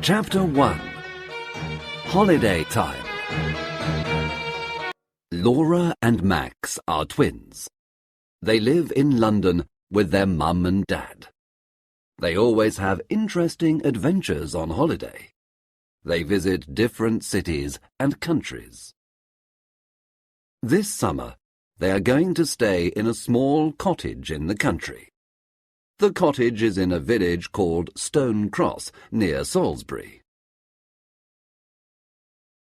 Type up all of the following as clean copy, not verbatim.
Chapter 1. Holiday Time. Laura and Max are twins. They live in London with their mum and dad. They always have interesting adventures on holiday. They visit different cities and countries. This summer, they are going to stay in a small cottage in the country. The cottage is in a village called Stone Cross, near Salisbury.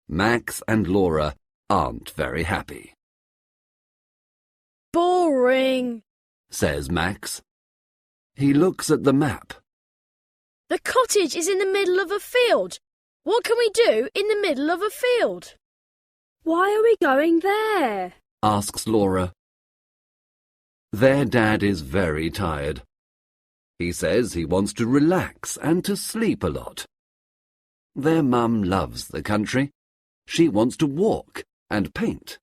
Max and Laura aren't very happy. Boring, says Max. He looks at the map. The cottage is in the middle of a field. What can we do in the middle of a field? Why are we going there? Asks Laura. Their dad is very tired. He says he wants to relax and to sleep a lot. Their mum loves the country. She wants to walk and paint.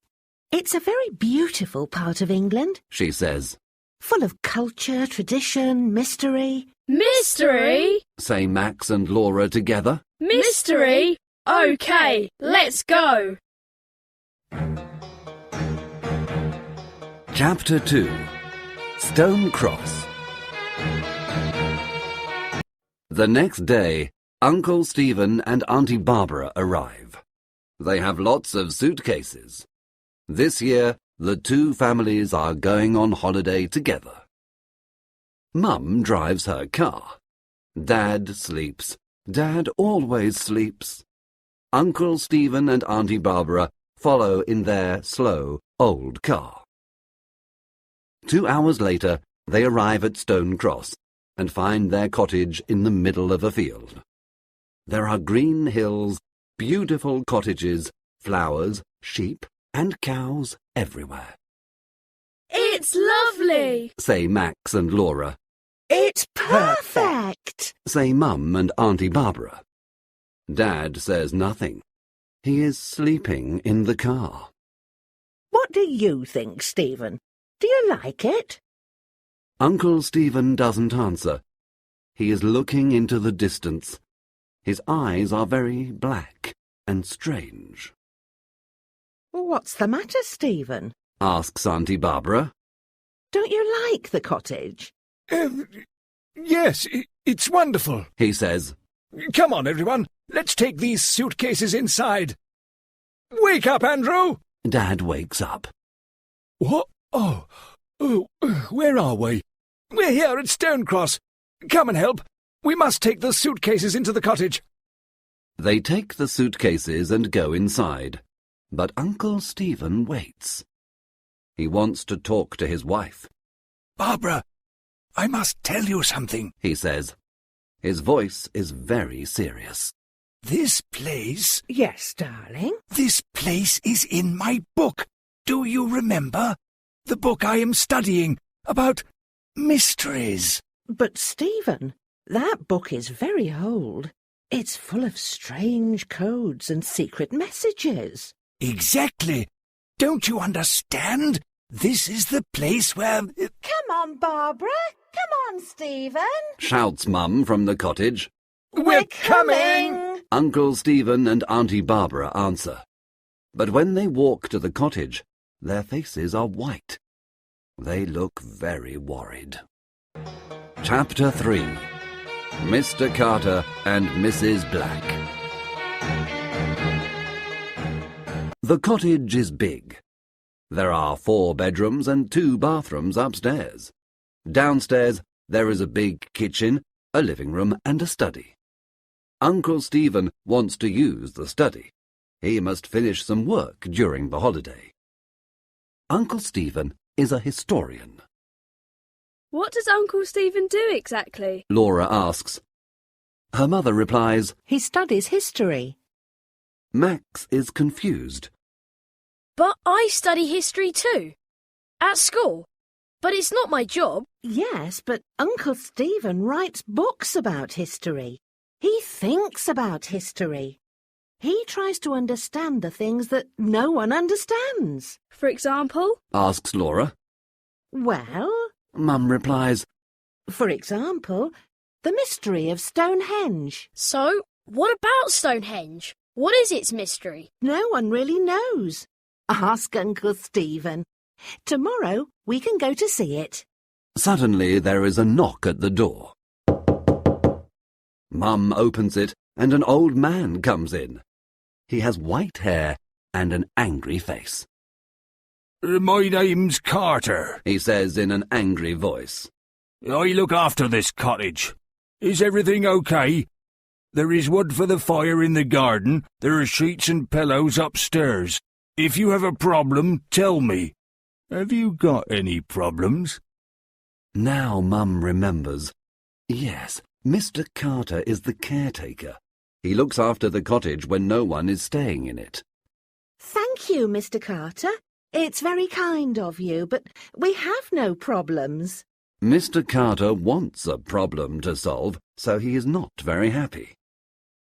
It's a very beautiful part of England, she says. Full of culture, tradition, mystery. Mystery? Say Max and Laura together. Mystery? OK, let's go. Chapter 2. Stone Cross. The next day, Uncle Stephen and Auntie Barbara arrive. They have lots of suitcases. This year, the two families are going on holiday together. Mum drives her car. Dad sleeps. Dad always sleeps. Uncle Stephen and Auntie Barbara follow in their slow, old car. 2 hours later, they arrive at Stone Cross and find their cottage in the middle of a field. There are green hills, beautiful cottages, flowers, sheep, and cows everywhere. It's lovely, say Max and Laura. It's perfect, say Mum and Auntie Barbara. Dad says nothing. He is sleeping in the car. What do you think, Stephen? Do you like it? Uncle Stephen doesn't answer. He is looking into the distance. His eyes are very black and strange. What's the matter, Stephen? Asks Auntie Barbara. Don't you like the cottage? Yes, it's wonderful, he says. Come on, everyone. Let's take these suitcases inside. Wake up, Andrew! Dad wakes up. What? Oh, where are we? We're here at Stone Cross. Come and help. We must take the suitcases into the cottage. They take the suitcases and go inside, but Uncle Stephen waits. He wants to talk to his wife. Barbara, I must tell you something, he says. His voice is very serious. This place... Yes, darling? This place is in my book. Do you remember? The book I am studying about mysteries. But, Stephen, that book is very old. It's full of strange codes and secret messages. Exactly. Don't you understand? This is the place where... Come on, Barbara. Come on, Stephen. Shouts Mum from the cottage. We're coming! Uncle Stephen and Auntie Barbara answer. But when they walk to the cottage, their faces are white. They look very worried. Chapter 3. Mr. Carter and Mrs. Black. The cottage is big. There are 4 bedrooms and 2 bathrooms upstairs. Downstairs, there is a big kitchen, a living room and a study. Uncle Stephen wants to use the study. He must finish some work during the holiday. Uncle Stephen is a historian. What does Uncle Stephen do exactly? Laura asks. Her mother replies, He studies history. Max is confused. But I study history too. At school. But it's not my job. Yes, but Uncle Stephen writes books about history. He thinks about history. He tries to understand the things that no one understands. For example? Asks Laura. Well, Mum replies, for example, the mystery of Stonehenge. So, What about Stonehenge? What is its mystery? No one really knows. Ask Uncle Stephen. Tomorrow we can go to see it. Suddenly there is a knock at the door. Mum opens it and an old man comes in. He has white hair and an angry face. My name's Carter, He says in an angry voice. I look after this cottage. Is everything okay? There is wood for the fire in the garden. There are sheets and pillows upstairs. If you have a problem, tell me. Have you got any problems? Now Mum remembers. Yes, Mr. Carter is the caretaker. He looks after the cottage when no one is staying in it. Thank you, Mr. Carter. It's very kind of you, but we have no problems. Mr. Carter wants a problem to solve, so he is not very happy.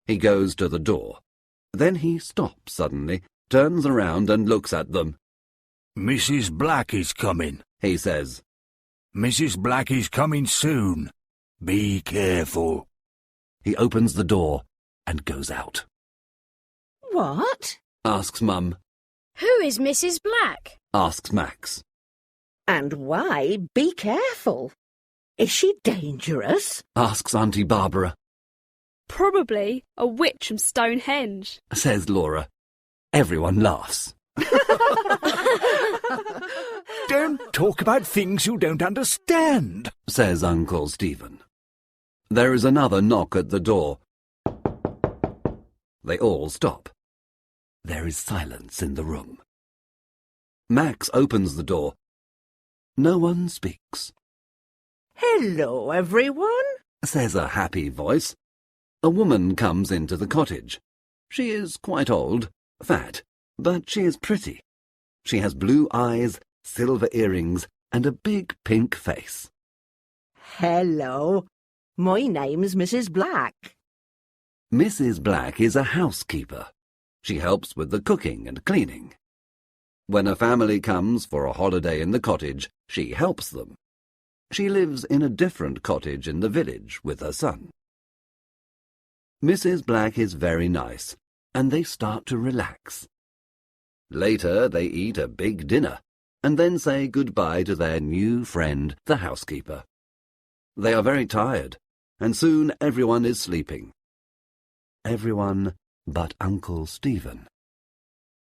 He goes to the door. Then he stops suddenly, turns around and looks at them. Mrs. Black is coming, He says. Mrs. Black is coming soon. Be careful. He opens the door and goes out. What? Asks Mum. Who is Mrs. Black? Asks Max. And why be careful? Is she dangerous? Asks Auntie Barbara. Probably a witch from Stonehenge. Says Laura. Everyone laughs. Don't talk about things you don't understand, Says Uncle Stephen. There is another knock at the door. They all stop. There is silence in the room. Max opens the door. No one speaks. Hello, everyone. Says a happy voice. A woman comes into the cottage. She is quite old, fat, but she is pretty. She has blue eyes, silver earrings, and a big pink face. Hello. My name's Mrs. Black. Mrs. Black is a housekeeper. She helps with the cooking and cleaning. When a family comes for a holiday in the cottage, she helps them. She lives in a different cottage in the village with her son. Mrs. Black is very nice, and they start to relax. Later they eat a big dinner, and then say goodbye to their new friend, the housekeeper. They are very tired, and soon everyone is sleeping. Everyone but Uncle Stephen.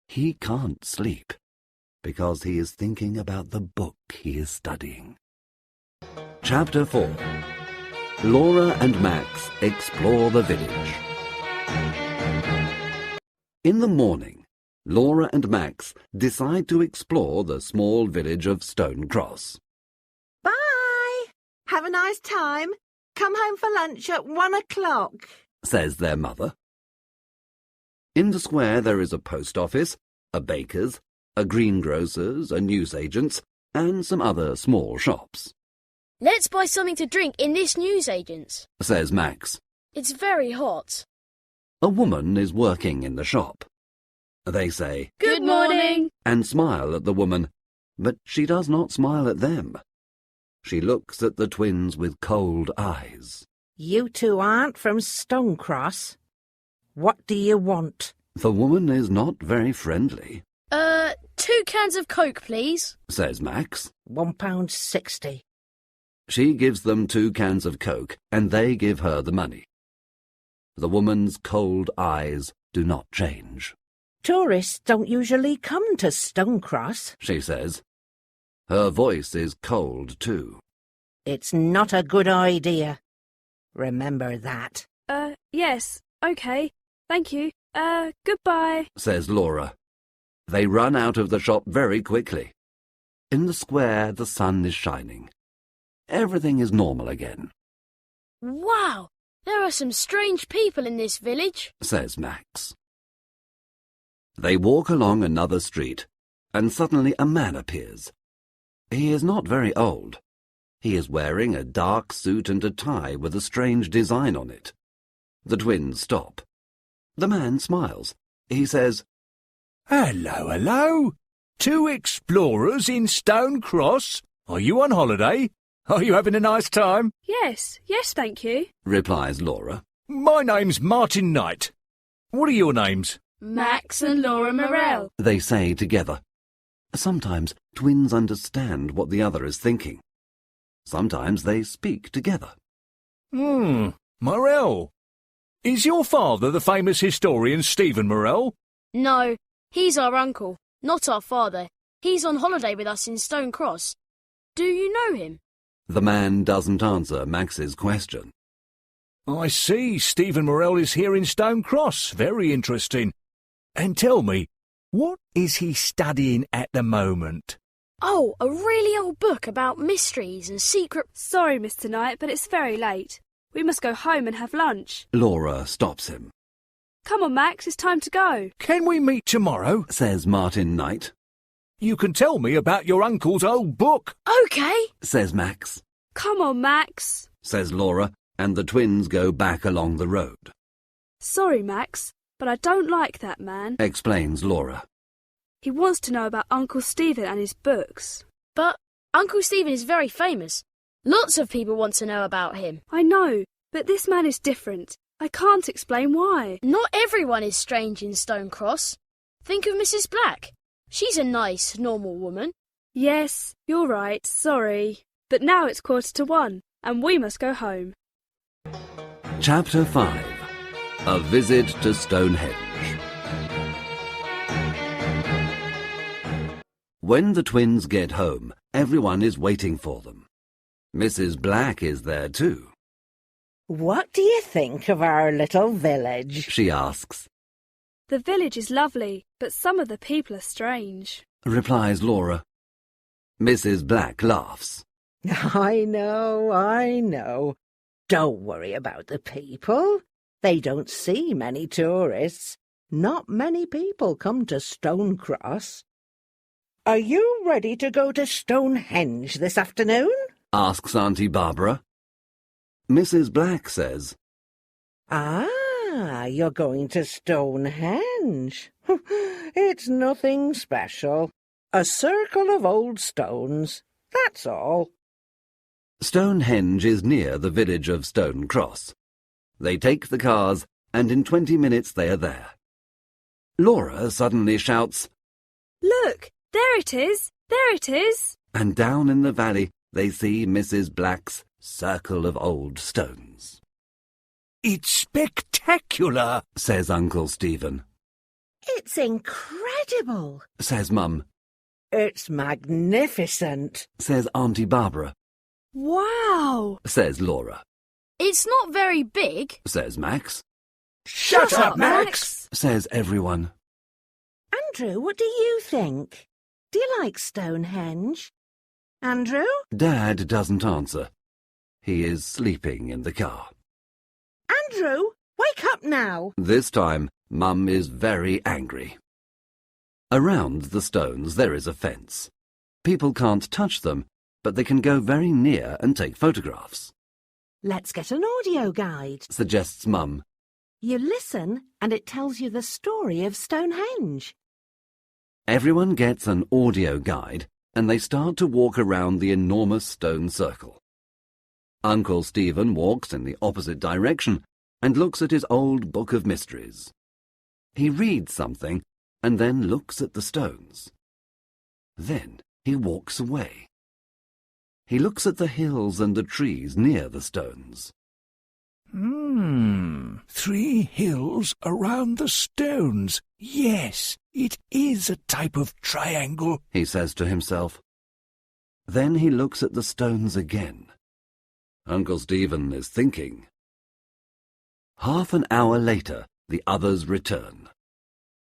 He can't sleep, because he is thinking about the book he is studying. Chapter 4. Laura and Max explore the village. In the morning, Laura and Max decide to explore the small village of Stone Cross. Bye. Have a nice time. Come home for lunch at 1 o'clock. Says their mother. In the square there is a post office, a baker's, a greengrocer's, a newsagent's, and some other small shops. Let's buy something to drink in this newsagent's, Says Max. It's very hot. A woman is working in the shop. They say, Good morning. and smile at the woman, but she does not smile at them. She looks at the twins with cold eyes. You two aren't from Stonecross. What do you want? The woman is not very friendly, 2 cans of Coke, please. says Max. £1.60. She gives them 2 cans of Coke, and they give her the money. The woman's cold eyes do not change. Tourists don't usually come to Stonecross. She says. Her voice is cold, too. It's not a good idea. Remember that. Yes, okay. Thank you. Goodbye. Says Laura. They run out of the shop very quickly. In the square, the sun is shining. Everything is normal again, Wow, there are some strange people in this village. says Max. They walk along another street, and suddenly a man appears. He is not very old. He is wearing a dark suit and a tie with a strange design on it. The twins stop. The man smiles. He says, Hello, hello. 2 explorers in Stone Cross. Are you on holiday? Are you having a nice time? Yes, thank you. replies Laura. My name's Martin Knight. What are your names? Max and Laura Morell. they say together. Sometimes twins understand what the other is thinking. Sometimes they speak together. Morell. Is your father the famous historian Stephen Morell? No, he's our uncle, not our father. He's on holiday with us in Stone Cross. Do you know him? The man doesn't answer Max's question. I see Stephen Morell is here in Stone Cross. Very interesting. And tell me, what is he studying at the moment? Oh, a really old book about mysteries and secret... Sorry, Mr. Knight, but it's very late. We must go home and have lunch. Laura stops him. Come on, Max, it's time to go. Can we meet tomorrow? Says Martin Knight. You can tell me about your uncle's old book. OK. Says Max. Come on, Max. Says Laura, and the twins go back along the road. Sorry, Max, but I don't like that man. Explains Laura. He wants to know about Uncle Stephen and his books. But Uncle Stephen is very famous. Lots of people want to know about him. I know, but this man is different. I can't explain why. Not everyone is strange in Stone Cross. Think of Mrs. Black. She's a nice, normal woman. Yes, you're right, sorry. But now it's 1:45, and we must go home. Chapter 5. A Visit to Stonehenge. When the twins get home, everyone is waiting for them. Mrs. Black is there too. What do you think of our little village? She asks. The village is lovely, but some of the people are strange. Replies Laura. Mrs. Black laughs. I know. Don't worry about the people. They don't see many tourists. Not many people come to Stone Cross. Are you ready to go to Stonehenge this afternoon? Asks Auntie Barbara. Mrs. Black says. Ah, you're going to Stonehenge. It's nothing special. A circle of old stones, that's all. Stonehenge is near the village of Stone Cross. They take the cars, and in 20 minutes they are there. Laura suddenly shouts, Look, there it is, there it is. and down in the valley they see Mrs. Black's circle of old stones. It's spectacular, Says Uncle Stephen. It's incredible. Says Mum. It's magnificent. Says Auntie Barbara. Wow! Says Laura. It's not very big. Says Max. Shut up, Max! Says everyone. Andrew, what do you think? Do you like Stonehenge? Andrew? Dad doesn't answer. He is sleeping in the car. Andrew, wake up now. This time, Mum is very angry. Around the stones there is a fence. People can't touch them, but they can go very near and take photographs. Let's get an audio guide. Suggests Mum. You listen and it tells you the story of Stonehenge. Everyone gets an audio guide and they start to walk around the enormous stone circle. Uncle Stephen walks in the opposite direction and looks at his old book of mysteries. He reads something and then looks at the stones. Then he walks away. He looks at the hills and the trees near the stones. 3 hills around the stones. Yes, it is a type of triangle, He says to himself. Then he looks at the stones again. Uncle Stephen is thinking. Half an hour later, the others return.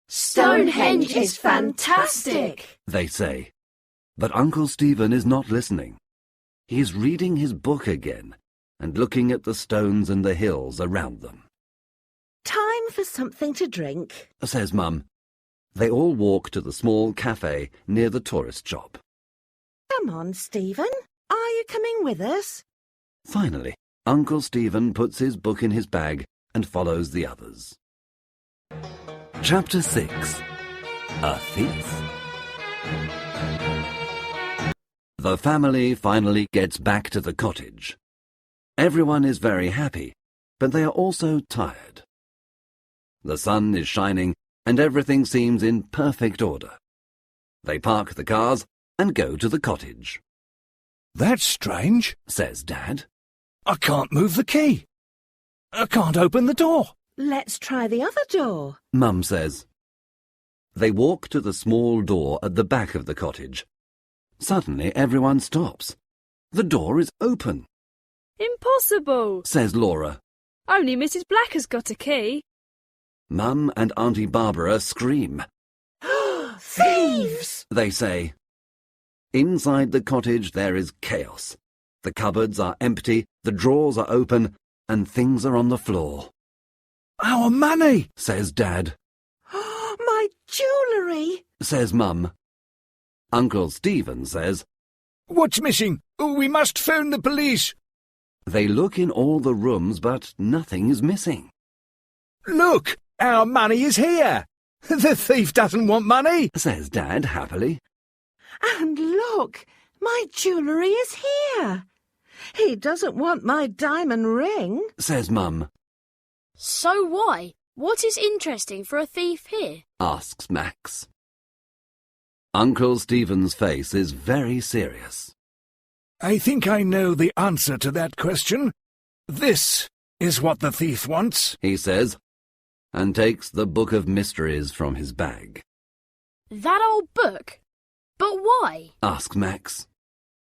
Stonehenge is fantastic. They say. But Uncle Stephen is not listening. He is reading his book again and looking at the stones and the hills around them. Time for something to drink. Says Mum. They all walk to the small cafe near the tourist shop. Come on, Stephen. Are you coming with us? Finally, Uncle Stephen puts his book in his bag and follows the others. Chapter 6. A Thief. The family finally gets back to the cottage. Everyone is very happy, but they are also tired. The sun is shining and everything seems in perfect order. They park the cars and go to the cottage. That's strange, says Dad. I can't move the key. I can't open the door. Let's try the other door. Mum says. They walk to the small door at the back of the cottage. Suddenly everyone stops. The door is open, Impossible! says Laura. Only Mrs. Black has got a key. Mum and Auntie Barbara scream. Thieves! They say. Inside the cottage there is chaos. The cupboards are empty, the drawers are open, and things are on the floor. Our money, says Dad. My jewellery! Says Mum. Uncle Stephen says. What's missing? We must phone the police. They look in all the rooms, but nothing is missing. Look, our money is here. The thief doesn't want money, says Dad happily. And look, my jewellery is here. He doesn't want my diamond ring, says Mum. So why? What is interesting for a thief here? Asks Max. Uncle Stephen's face is very serious. I think I know the answer to that question. This is what the thief wants, he says, and takes the book of mysteries from his bag. That old book? But why? Asks Max.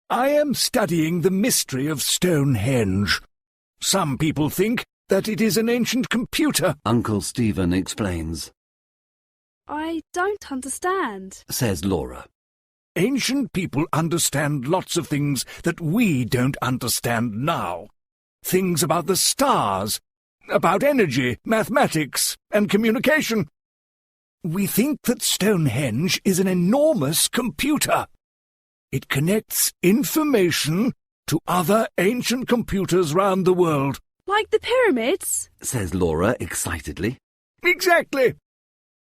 I am studying the mystery of Stonehenge. Some people think that it is an ancient computer, Uncle Stephen explains. I don't understand, says Laura. Ancient people understand lots of things that we don't understand now. Things about the stars, about energy, mathematics, and communication. We think that Stonehenge is an enormous computer. It connects information to other ancient computers round the world. Like the pyramids? Says Laura excitedly. Exactly.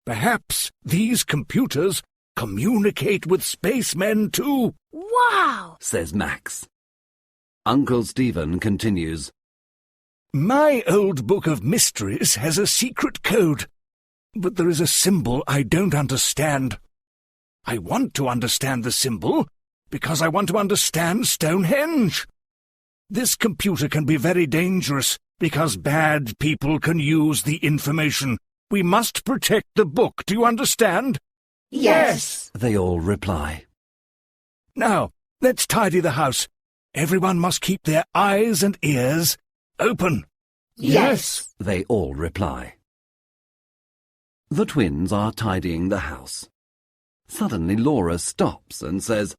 Perhaps these computers communicate with spacemen too. Wow! Says Max. Uncle Stephen continues. My old book of mysteries has a secret code, but there is a symbol I don't understand. I want to understand the symbol because I want to understand Stonehenge. This computer can be very dangerous because bad people can use the information. We must protect the book, do you understand? Yes, they all reply. Now, let's tidy the house. Everyone must keep their eyes and ears open. Yes, they all reply. The twins are tidying the house. Suddenly Laura stops and says,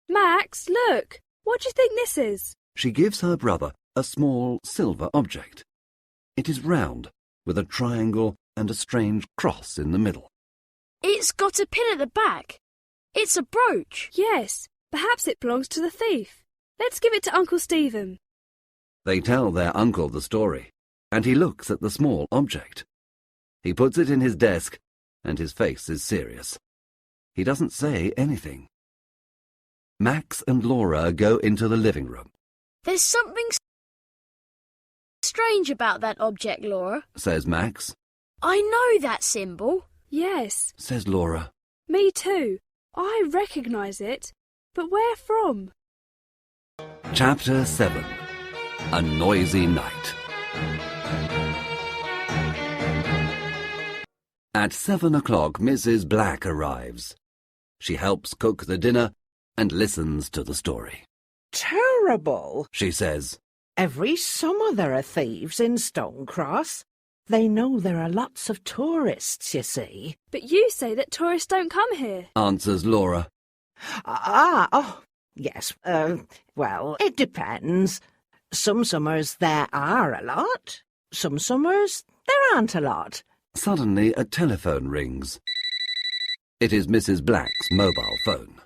Max, look! What do you think this is? She gives her brother a small silver object. It is round, with a triangle and a strange cross in the middle. It's got a pin at the back. It's a brooch. Yes, perhaps it belongs to the thief. Let's give it to Uncle Stephen. They tell their uncle the story, and he looks at the small object. He puts it in his desk, and his face is serious. He doesn't say anything. Max and Laura go into the living room. There's something strange about that object, Laura, says Max. I know that symbol. Yes, says Laura. Me too. I recognise it. But where from? Chapter 7. A Noisy Night. At 7 o'clock, Mrs. Black arrives. She helps cook the dinner and listens to the story. terrible, She says. Every summer there are thieves in Stonecross. They know there are lots of tourists, you see. But you say that tourists don't come here. Answers Laura. Yes, well, it depends. Some summers there are a lot. Some summers there aren't a lot. Suddenly a telephone rings. It is Mrs. Black's mobile phone.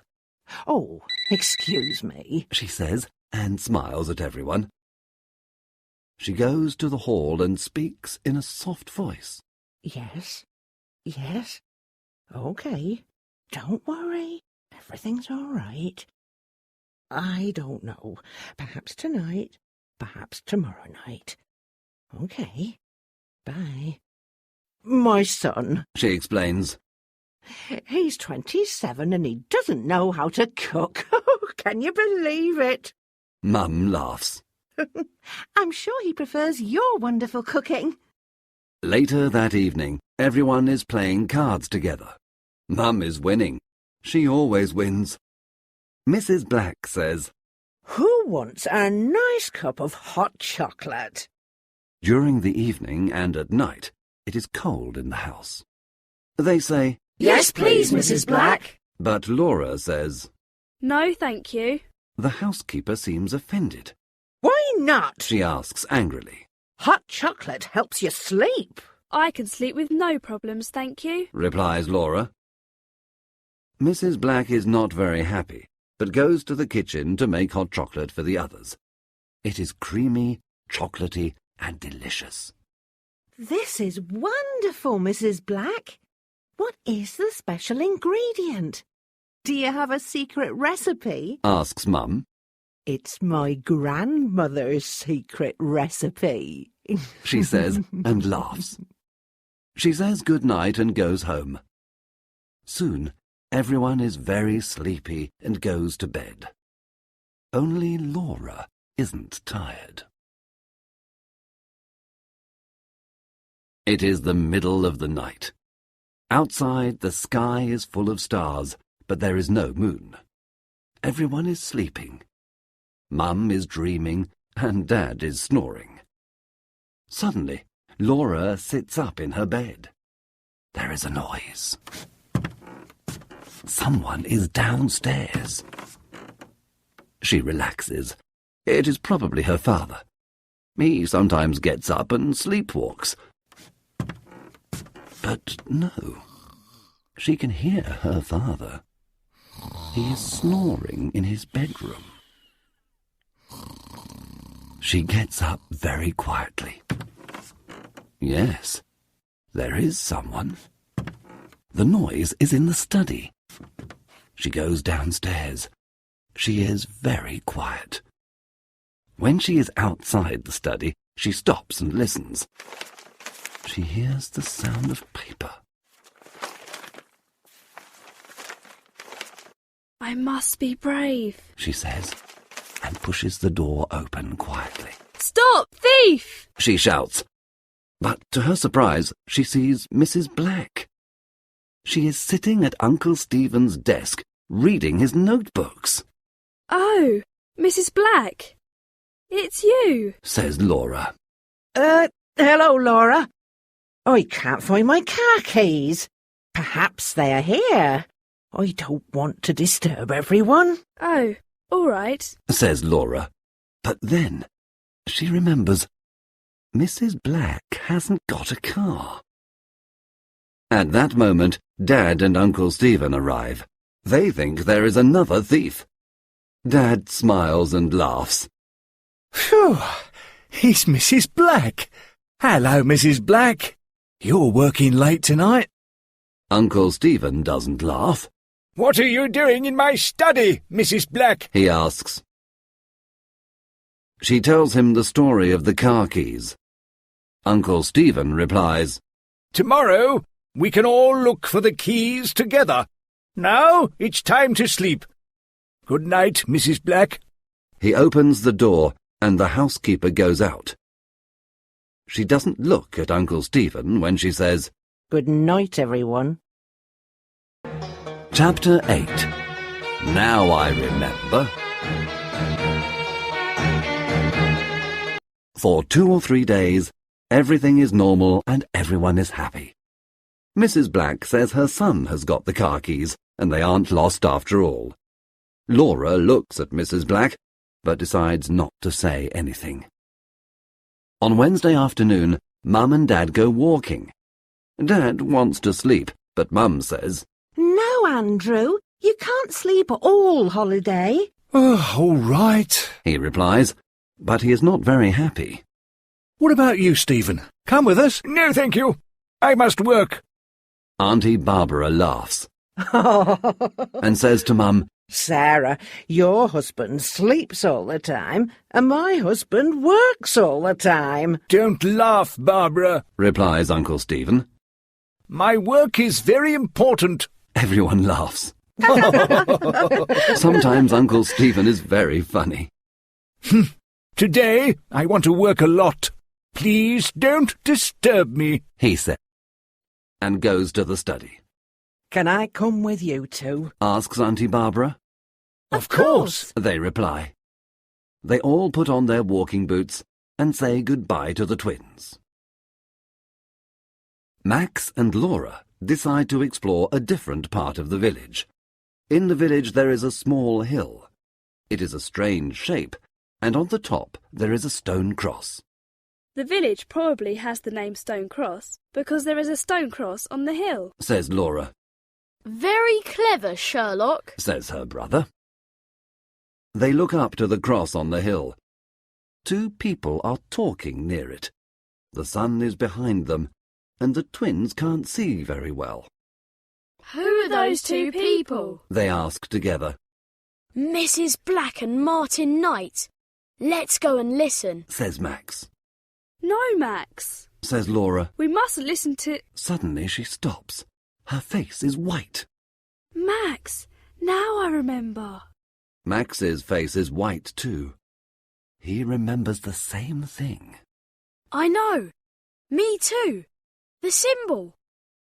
Oh, excuse me. She says, and smiles at everyone. She goes to the hall and speaks in a soft voice. Yes. Okay. Don't worry. Everything's all right. I don't know. Perhaps tonight. Perhaps tomorrow night. OK. Bye. My son, she explains. He's 27 and he doesn't know how to cook. Can you believe it? Mum laughs. I'm sure he prefers your wonderful cooking. Later that evening, everyone is playing cards together. Mum is winning. She always wins. Mrs. Black says, Who wants a nice cup of hot chocolate? During the evening and at night, it is cold in the house. They say, Yes, please, Mrs. Black. But Laura says, No, thank you. The housekeeper seems offended. Why not? She asks angrily. Hot chocolate helps you sleep. I can sleep with no problems, thank you. Replies Laura. Mrs. Black is not very happy, but goes to the kitchen to make hot chocolate for the others. It is creamy, chocolatey, and delicious. This is wonderful, Mrs. Black. What is the special ingredient? Do you have a secret recipe? Asks Mum. It's my grandmother's secret recipe, She says and laughs. She says good night and goes home. Soon, everyone is very sleepy and goes to bed. Only Laura isn't tired. It is the middle of the night. Outside, the sky is full of stars, but there is no moon. Everyone is sleeping. Mum is dreaming, and Dad is snoring. Suddenly, Laura sits up in her bed. There is a noise. Someone is downstairs. She relaxes. It is probably her father. He sometimes gets up and sleepwalks. But no, she can hear her father. He is snoring in his bedroom. She gets up very quietly. Yes, there is someone. The noise is in the study. She goes downstairs. She is very quiet. When she is outside the study, she stops and listens. She hears the sound of paper. I must be brave, She says, and pushes the door open quietly. Stop, thief! She shouts. But to her surprise, she sees Mrs. Black. She is sitting at Uncle Stephen's desk, reading his notebooks. Oh, Mrs. Black. It's you, Says Laura. Hello, Laura. I can't find my car keys. Perhaps they are here. I don't want to disturb everyone. Oh, all right. Says Laura. But then she remembers Mrs. Black hasn't got a car. At that moment, Dad and Uncle Stephen arrive. They think there is another thief. Dad smiles and laughs. Phew! It's Mrs. Black. Hello, Mrs. Black. You're working late tonight. Uncle Stephen doesn't laugh. What are you doing in my study, Mrs. Black? He asks. She tells him the story of the car keys. Uncle Stephen replies, Tomorrow we can all look for the keys together. Now it's time to sleep. Good night, Mrs. Black. He opens the door and the housekeeper goes out. She doesn't look at Uncle Stephen when she says, Good night, everyone. Chapter 8. Now I remember. For 2 or 3 days, everything is normal and everyone is happy. Mrs. Black says her son has got the car keys and they aren't lost after all. Laura looks at Mrs. Black, but decides not to say anything. On Wednesday afternoon, Mum and Dad go walking. Dad wants to sleep, but Mum says, No, Andrew, you can't sleep all holiday. Oh, all right. He replies, but he is not very happy. What about you, Stephen? Come with us. No, thank you. I must work. Auntie Barbara laughs and says to Mum, Sarah, your husband sleeps all the time, and my husband works all the time. Don't laugh, Barbara, replies Uncle Stephen. My work is very important. Everyone laughs. Sometimes Uncle Stephen is very funny. Today I want to work a lot. Please don't disturb me, he said, and goes to the study. Can I come with you two? Asks Auntie Barbara. Of course, they reply. They all put on their walking boots and say goodbye to the twins. Max and Laura decide to explore a different part of the village. In the village there is a small hill. It is a strange shape, and on the top there is a stone cross. The village probably has the name Stone Cross because there is a stone cross on the hill, says Laura. Very clever, Sherlock, says her brother. They look up to the cross on the hill. Two people are talking near it. The sun is behind them, and the twins can't see very well. Who are those two people? They ask together. Mrs. Black and Martin Knight. Let's go and listen, says Max. No, Max, says Laura. we mustn't listen to... Suddenly she stops. Her face is white. Max, now I remember. Max's face is white too. He remembers the same thing. I know. Me too. The symbol.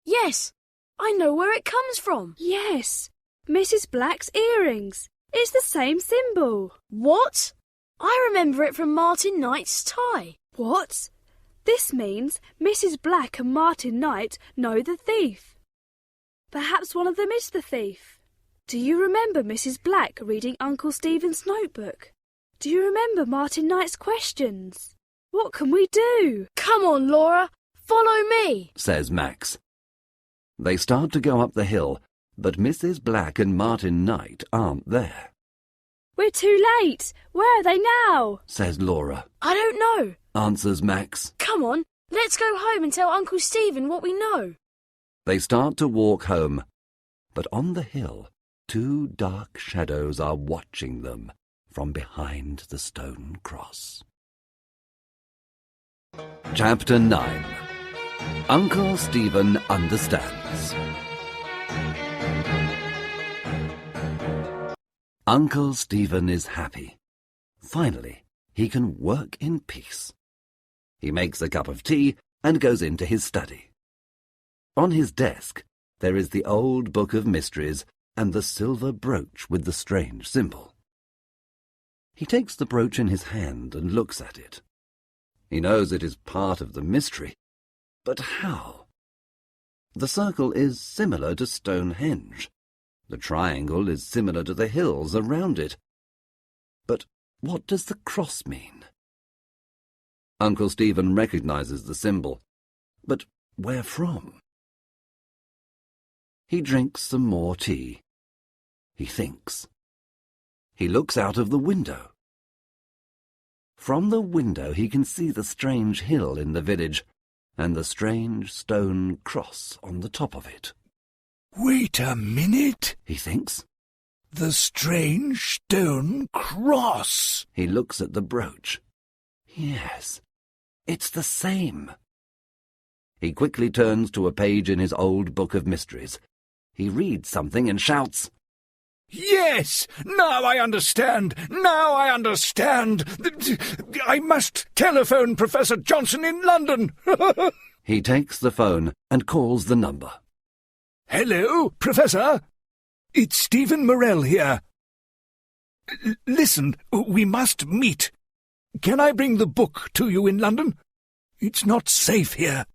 Yes, I know where it comes from. Yes, Mrs. Black's earrings. It's the same symbol. What? I remember it from Martin Knight's tie. What? This means Mrs. Black and Martin Knight know the thief. Perhaps one of them is the thief. Do you remember Mrs. Black reading Uncle Stephen's notebook? Do you remember Martin Knight's questions? What can we do? Come on, Laura. Follow me, says Max. They start to go up the hill, but Mrs. Black and Martin Knight aren't there. We're too late. Where are they now? Says Laura. I don't know, answers Max. Come on, let's go home and tell Uncle Stephen what we know. They start to walk home, but on the hill, two dark shadows are watching them from behind the stone cross. Chapter 9. Uncle Stephen Understands. Uncle Stephen is happy. Finally, he can work in peace. He makes a cup of tea and goes into his study. On his desk, there is the old book of mysteries and the silver brooch with the strange symbol. He takes the brooch in his hand and looks at it. He knows it is part of the mystery, but how? The circle is similar to Stonehenge. The triangle is similar to the hills around it. But what does the cross mean? Uncle Stephen recognizes the symbol, but where from? He drinks some more tea. He thinks. He looks out of the window. From the window he can see the strange hill in the village and the strange stone cross on the top of it. Wait a minute, he thinks. The strange stone cross. He looks at the brooch. Yes, it's the same. He quickly turns to a page in his old book of mysteries. He reads something and shouts, Yes! Now I understand! Now I understand! I must telephone Professor Johnson in London! He takes the phone and calls the number. Hello, Professor? It's Stephen Morell here. Listen, we must meet. Can I bring the book to you in London? It's not safe here.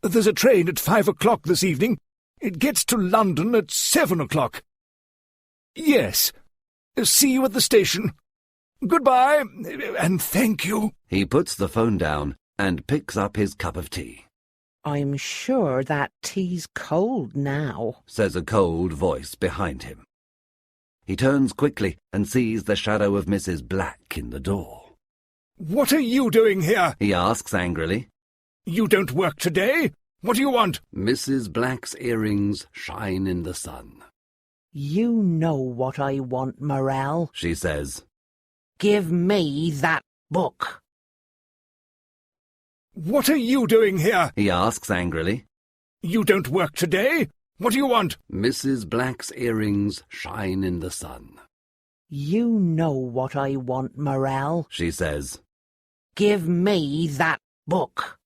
There's a train at 5 o'clock this evening. It gets to London at 7 o'clock. Yes. See you at the station. Goodbye, and thank you. He puts the phone down and picks up his cup of tea. I'm sure that tea's cold now, says a cold voice behind him. He turns quickly and sees the shadow of Mrs. Black in the door. What are you doing here? He asks angrily. You don't work today? What do you want? Mrs. Black's earrings shine in the sun. You know what I want, Morel, she says. Give me that book. What are you doing here? He asks angrily. You don't work today? What do you want? Mrs. Black's earrings shine in the sun. You know what I want, Morel, she says. Give me that book.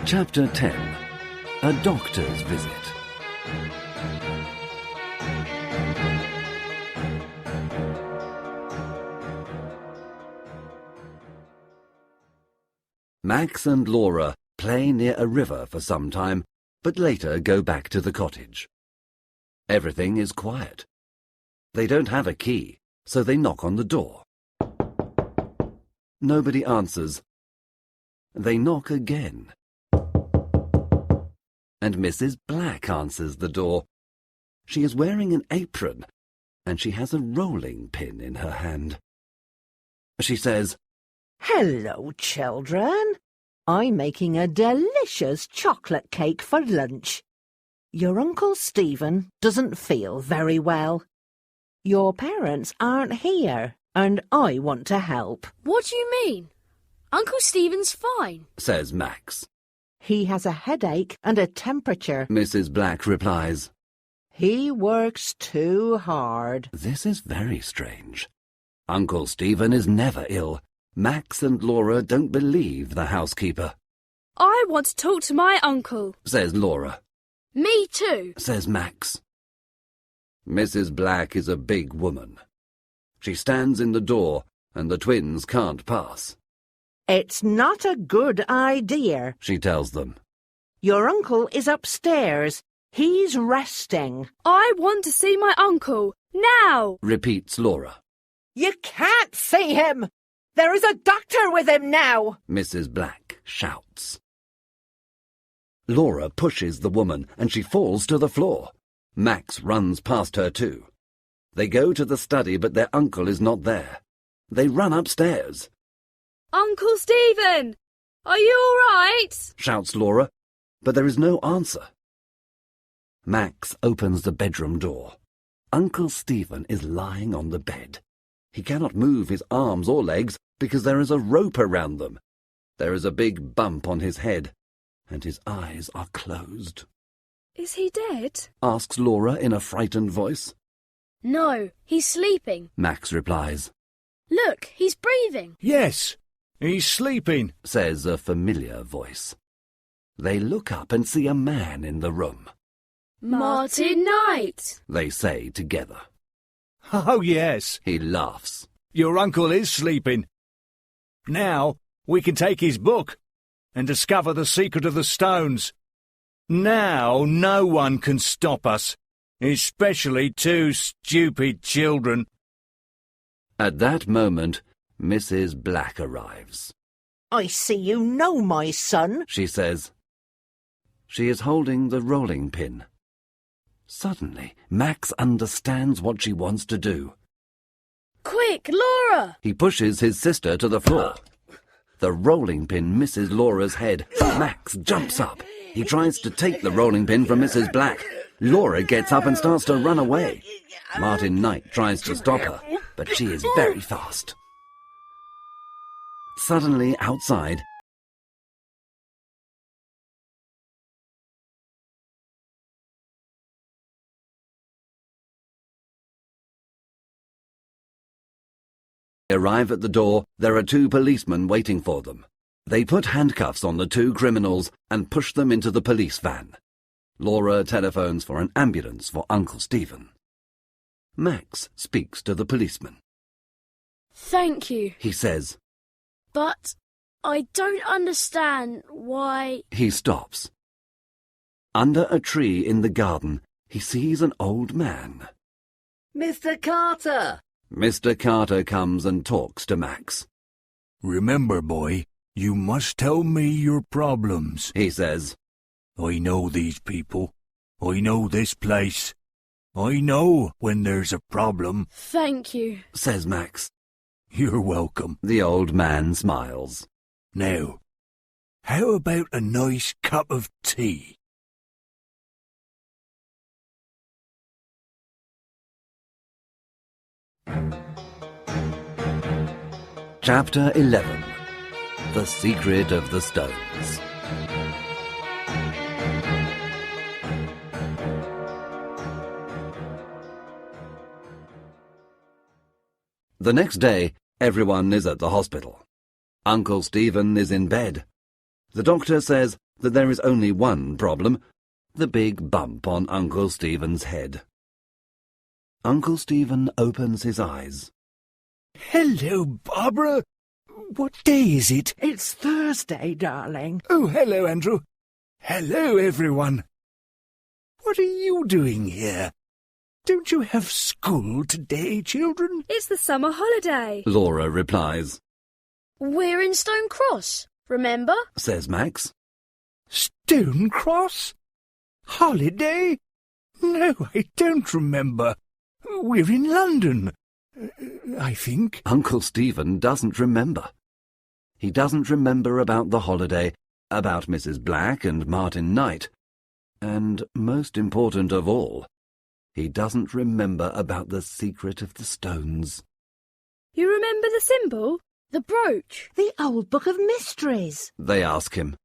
Chapter 10. A Doctor's Visit. Max and Laura play near a river for some time, but later go back to the cottage. Everything is quiet. They don't have a key, so they knock on the door. Nobody answers. They knock again. And Mrs. Black answers the door. She is wearing an apron, and she has a rolling pin in her hand. She says, Hello, children. I'm making a delicious chocolate cake for lunch. Your Uncle Stephen doesn't feel very well. Your parents aren't here, and I want to help. What do you mean? Uncle Stephen's fine, says Max. He has a headache and a temperature. Mrs. Black replies. He works too hard. This is very strange. Uncle Stephen is never ill. Max and Laura don't believe the housekeeper. I want to talk to my uncle, says Laura. Me too, says Max. Mrs. Black is a big woman. She stands in the door, and the twins can't pass. It's not a good idea, she tells them. Your uncle is upstairs. He's resting. I want to see my uncle, now, repeats Laura. You can't see him. There is a doctor with him now, Mrs. Black shouts. Laura pushes the woman and she falls to the floor. Max runs past her too. They go to the study, but their uncle is not there. They run upstairs. Uncle Stephen, are you all right? Shouts Laura, but there is no answer. Max opens the bedroom door. Uncle Stephen is lying on the bed. He cannot move his arms or legs because there is a rope around them. There is a big bump on his head, and his eyes are closed. Is he dead? Asks Laura in a frightened voice. No, he's sleeping, Max replies. Look, he's breathing. Yes, he's sleeping, says a familiar voice. They look up and see a man in the room. Martin Knight, they say together. Oh, yes, he laughs. Your uncle is sleeping. Now we can take his book and discover the secret of the stones. Now no one can stop us, especially two stupid children. At that moment, Mrs. Black arrives. I see you know my son, she says. She is holding the rolling pin. Suddenly, Max understands what she wants to do. Quick, Laura! He pushes his sister to the floor. The rolling pin misses Laura's head. Max jumps up. He tries to take the rolling pin from Mrs. Black. Laura gets up and starts to run away. Martin Knight tries to stop her, but she is very fast. Suddenly, outside, they arrive at the door. There are two policemen waiting for them. They put handcuffs on the two criminals and push them into the police van. Laura telephones for an ambulance for Uncle Stephen. Max speaks to the policeman. Thank you, He says. but I don't understand why... He stops. Under a tree in the garden, he sees an old man. Mr. Carter. Mr. Carter comes and talks to Max. Remember, boy, you must tell me your problems. He says. I know these people. I know this place. I know when there's a problem. Thank you. Says Max. You're welcome. The old man smiles. Now, how about a nice cup of tea? Chapter 11. The Secret of the Stones. The next day, everyone is at the hospital. Uncle Stephen is in bed. The doctor says that there is only one problem, the big bump on Uncle Stephen's head. Uncle Stephen opens his eyes. Hello, Barbara. What day is it? It's Thursday, darling. Oh, hello, Andrew. Hello, everyone. What are you doing here? Don't you have school today, children? It's the summer holiday. Laura replies. We're in Stone Cross, remember? Says Max. Stone Cross? Holiday? No, I don't remember. We're in London, I think. Uncle Stephen doesn't remember. He doesn't remember about the holiday, about Mrs. Black and Martin Knight, and, most important of all, he doesn't remember about the secret of the stones. You remember the symbol? The brooch. The old book of mysteries. They ask him.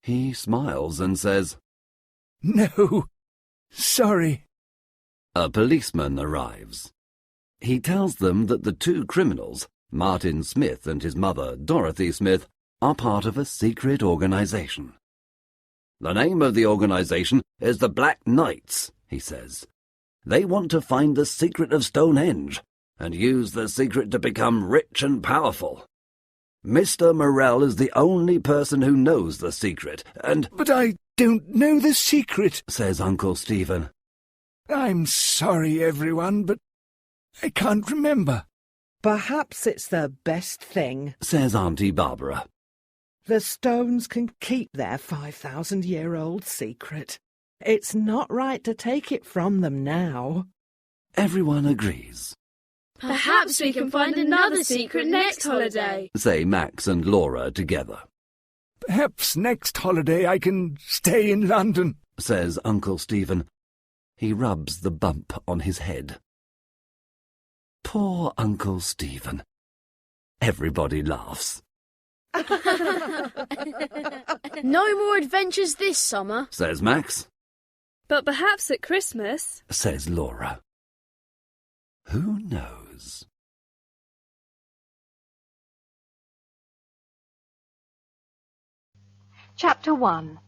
He smiles and says, No, sorry. A policeman arrives. He tells them that the two criminals, Martin Smith and his mother, Dorothy Smith, are part of a secret organization. The name of the organization is the Black Knights, he says. They want to find the secret of Stonehenge and use the secret to become rich and powerful. Mr. Morell is the only person who knows the secret, and— But I don't know the secret, says Uncle Stephen. I'm sorry, everyone, but I can't remember. Perhaps it's the best thing. Says Auntie Barbara. The stones can keep their 5,000-year-old secret. It's not right to take it from them now. Everyone agrees, Perhaps we can find another secret next holiday. say Max and Laura together. Perhaps next holiday I can stay in London, Says Uncle Stephen. He rubs the bump on his head. Poor Uncle Stephen. Everybody laughs. No more adventures this summer. Says Max. But perhaps at Christmas. Says Laura. Who knows? Chapter 1.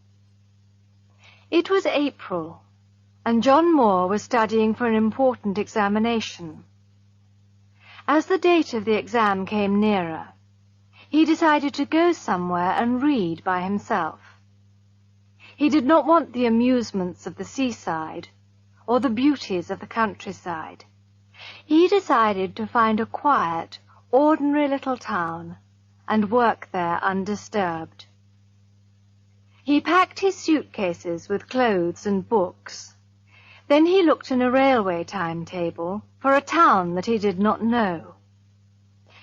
It was April, and John Moore was studying for an important examination. As the date of the exam came nearer, he decided to go somewhere and read by himself. He did not want the amusements of the seaside or the beauties of the countryside. He decided to find a quiet, ordinary little town and work there undisturbed. He packed his suitcases with clothes and books. Then he looked in a railway timetable for a town that he did not know.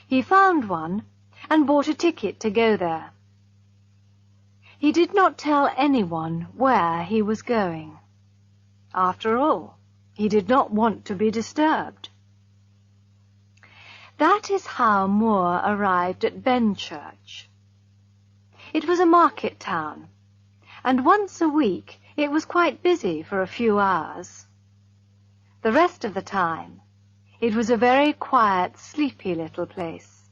He found one and bought a ticket to go there. He did not tell anyone where he was going. After all, he did not want to be disturbed. That is how Moore arrived at Benchurch. It was a market town, and once a week it was quite busy for a few hours. The rest of the time, it was a very quiet, sleepy little place.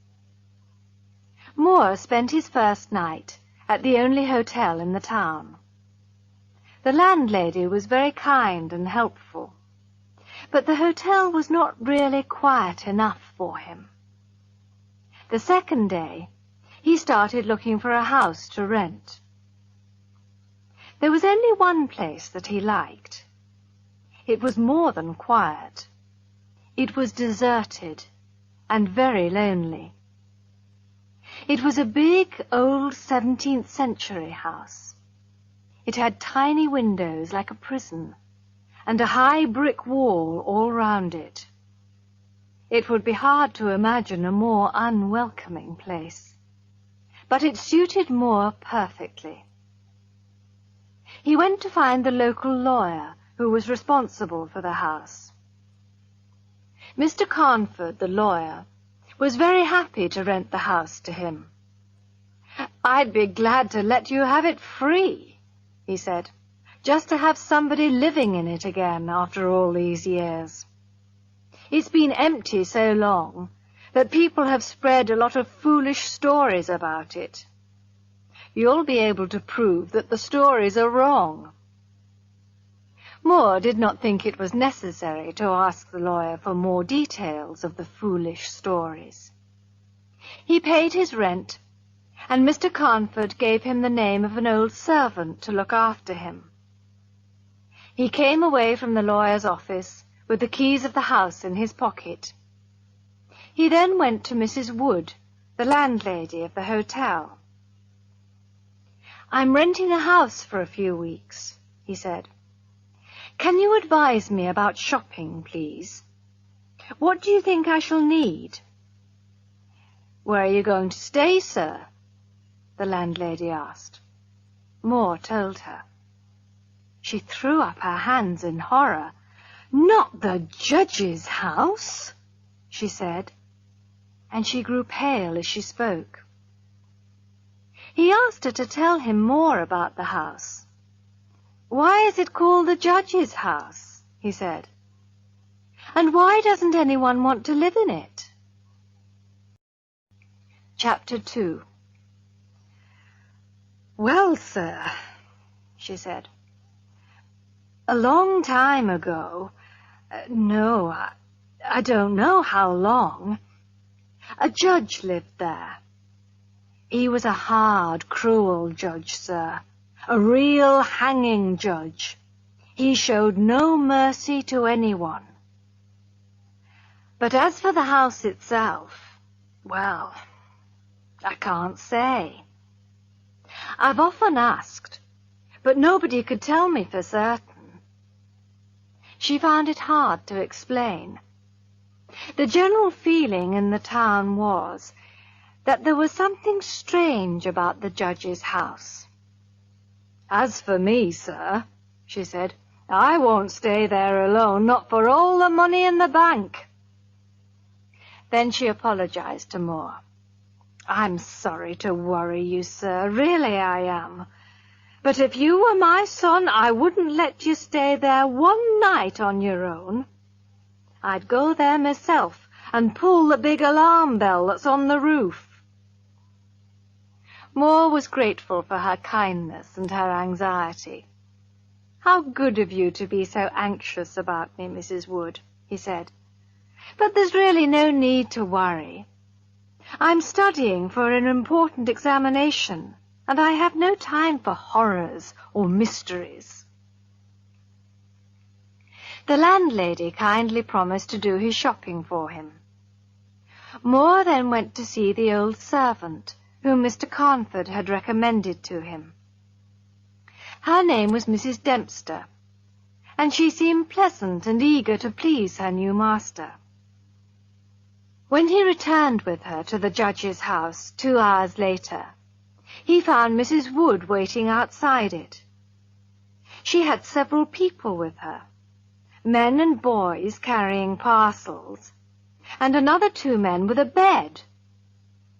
Moore spent his first night at the only hotel in the town. The landlady was very kind and helpful, but the hotel was not really quiet enough for him. The second day, he started looking for a house to rent. There was only one place that he liked. It was more than quiet. It was deserted and very lonely. It was a big, old 17th century house. It had tiny windows like a prison, and a high brick wall all round it. It would be hard to imagine a more unwelcoming place. but it suited Moore perfectly. He went to find the local lawyer who was responsible for the house. Mr. Carnford, the lawyer, was very happy to rent the house to him. "I'd be glad to let you have it free," he said, "just to have somebody living in it again after all these years. It's been empty so long that people have spread a lot of foolish stories about it. You'll be able to prove that the stories are wrong." Moore did not think it was necessary to ask the lawyer for more details of the foolish stories. He paid his rent, and Mr. Carnford gave him the name of an old servant to look after him. He came away from the lawyer's office with the keys of the house in his pocket. He then went to Mrs. Wood, the landlady of the hotel. "I'm renting a house for a few weeks," he said. "Can you advise me about shopping, please? What do you think I shall need?" "Where are you going to stay, sir?" the landlady asked. Moore told her. She threw up her hands in horror. "Not the judge's house?" she said, and she grew pale as she spoke. He asked her to tell him more about the house. "Why is it called the judge's house?" he said. "And why doesn't anyone want to live in it?" Chapter 2. "Well, sir," she said, "a long time ago, I don't know how long, a judge lived there. He was a hard, cruel judge, sir, a real hanging judge. He showed no mercy to anyone. But as for the house itself, well, I can't say. I've often asked, but nobody could tell me for certain." She found it hard to explain. The general feeling in the town was that there was something strange about the judge's house. "As for me, sir," she said, "I won't stay there alone, not for all the money in the bank." Then she apologized to Moore. "I'm sorry to worry you, sir, really I am. But if you were my son, I wouldn't let you stay there one night on your own. I'd go there myself and pull the big alarm bell that's on the roof." Moore was grateful for her kindness and her anxiety. "How good of you to be so anxious about me, Mrs. Wood," he said. "But there's really no need to worry. I'm studying for an important examination, and I have no time for horrors or mysteries." The landlady kindly promised to do his shopping for him. Moore then went to see the old servant, whom Mr. Carnford had recommended to him. Her name was Mrs. Dempster, and she seemed pleasant and eager to please her new master. When he returned with her to the judge's house 2 hours later, he found Mrs. Wood waiting outside it. She had several people with her, men and boys carrying parcels, and another 2 men with a bed.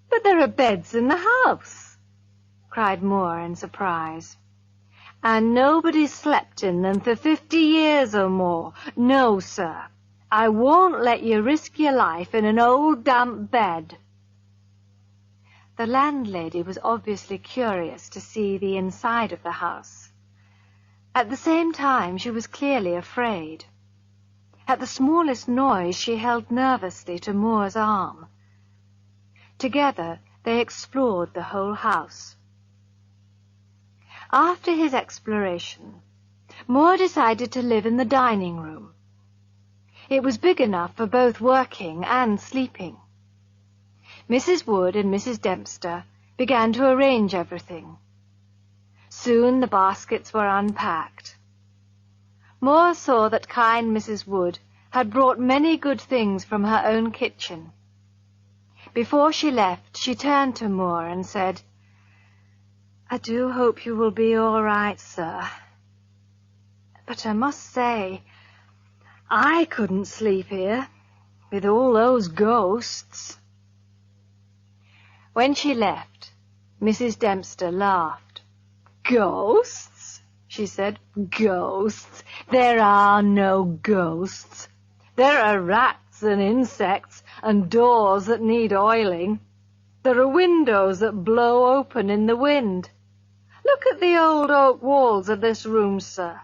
"But there are beds in the house!" cried Moore in surprise. "And nobody slept in them for 50 years or more. No, sir, I won't let you risk your life in an old damp bed." The landlady was obviously curious to see the inside of the house. At the same time, she was clearly afraid. At the smallest noise, she held nervously to Moore's arm. Together, they explored the whole house. After his exploration, Moore decided to live in the dining room. It was big enough for both working and sleeping. Mrs. Wood and Mrs. Dempster began to arrange everything. Soon the baskets were unpacked. Moore saw that kind Mrs. Wood had brought many good things from her own kitchen. Before she left, she turned to Moore and said, I do hope you will be all right, sir. But I must say, I couldn't sleep here with all those ghosts." When she left, Mrs. Dempster laughed. "Ghosts?" she said. "Ghosts? There are no ghosts. There are rats and insects and doors that need oiling. There are windows that blow open in the wind. Look at the old oak walls of this room, sir.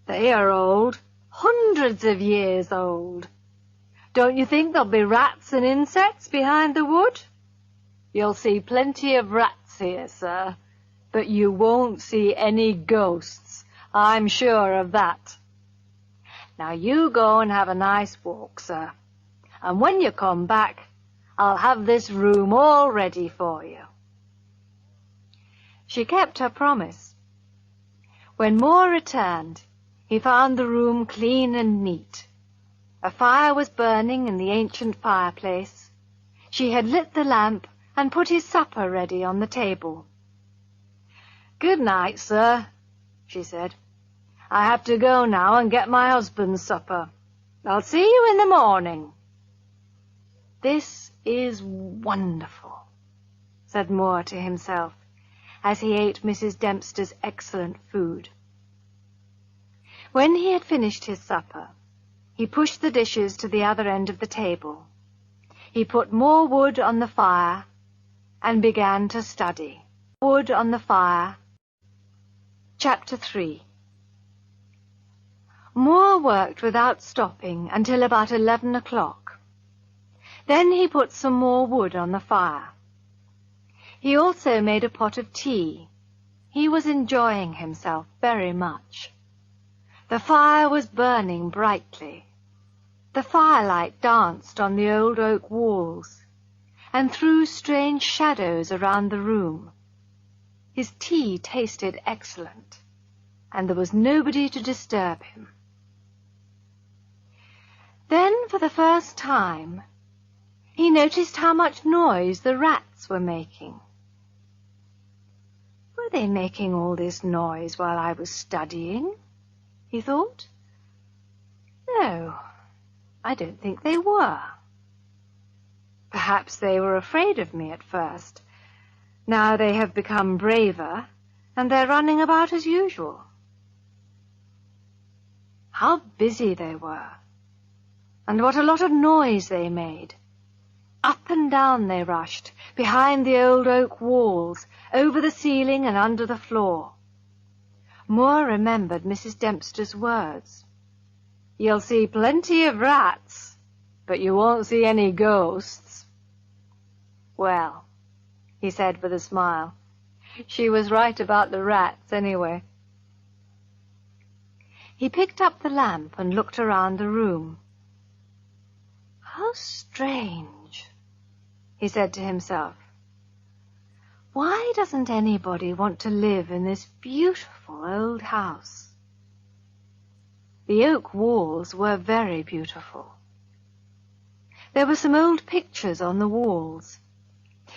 They are old, hundreds of years old. Don't you think there'll be rats and insects behind the wood? You'll see plenty of rats here, sir, but you won't see any ghosts. I'm sure of that. Now you go and have a nice walk, sir, and when you come back, I'll have this room all ready for you." She kept her promise. When Moore returned, he found the room clean and neat. A fire was burning in the ancient fireplace. She had lit the lamp and put his supper ready on the table. "Good night, sir," she said. "I have to go now and get my husband's supper. I'll see you in the morning." "This is wonderful," said Moore to himself, as he ate Mrs. Dempster's excellent food. When he had finished his supper, he pushed the dishes to the other end of the table. He put more wood on the fire and began to study. Wood on the fire. Chapter 3. Moore worked without stopping until about 11 o'clock. Then he put some more wood on the fire. He also made a pot of tea. He was enjoying himself very much. The fire was burning brightly. The firelight danced on the old oak walls and threw strange shadows around the room. His tea tasted excellent, and there was nobody to disturb him. Then, for the first time, he noticed how much noise the rats were making. Were they making all this noise while I was studying? He thought. No, I don't think they were. Perhaps they were afraid of me at first. Now they have become braver, and they're running about as usual. How busy they were, and what a lot of noise they made. Up and down they rushed, behind the old oak walls, over the ceiling and under the floor. Moore remembered Mrs. Dempster's words. "You'll see plenty of rats, but you won't see any ghosts." "Well," he said with a smile, "she was right about the rats anyway." He picked up the lamp and looked around the room. "How strange," he said to himself. "Why doesn't anybody want to live in this beautiful old house?" The oak walls were very beautiful. There were some old pictures on the walls,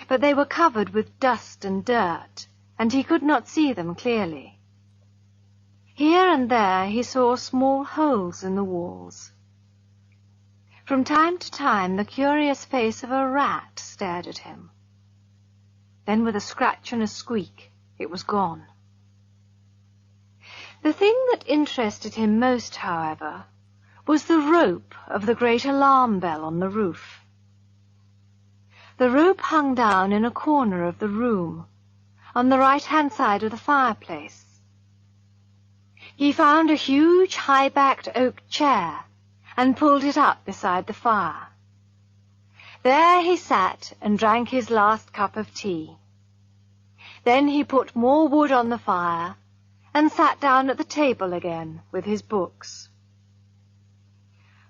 but they were covered with dust and dirt, and he could not see them clearly. Here and there he saw small holes in the walls. From time to time the curious face of a rat stared at him. Then with a scratch and a squeak, it was gone. The thing that interested him most, however, was the rope of the great alarm bell on the roof. The rope hung down in a corner of the room, on the right-hand side of the fireplace. He found a huge high-backed oak chair and pulled it up beside the fire. There he sat and drank his last cup of tea. Then he put more wood on the fire and sat down at the table again with his books.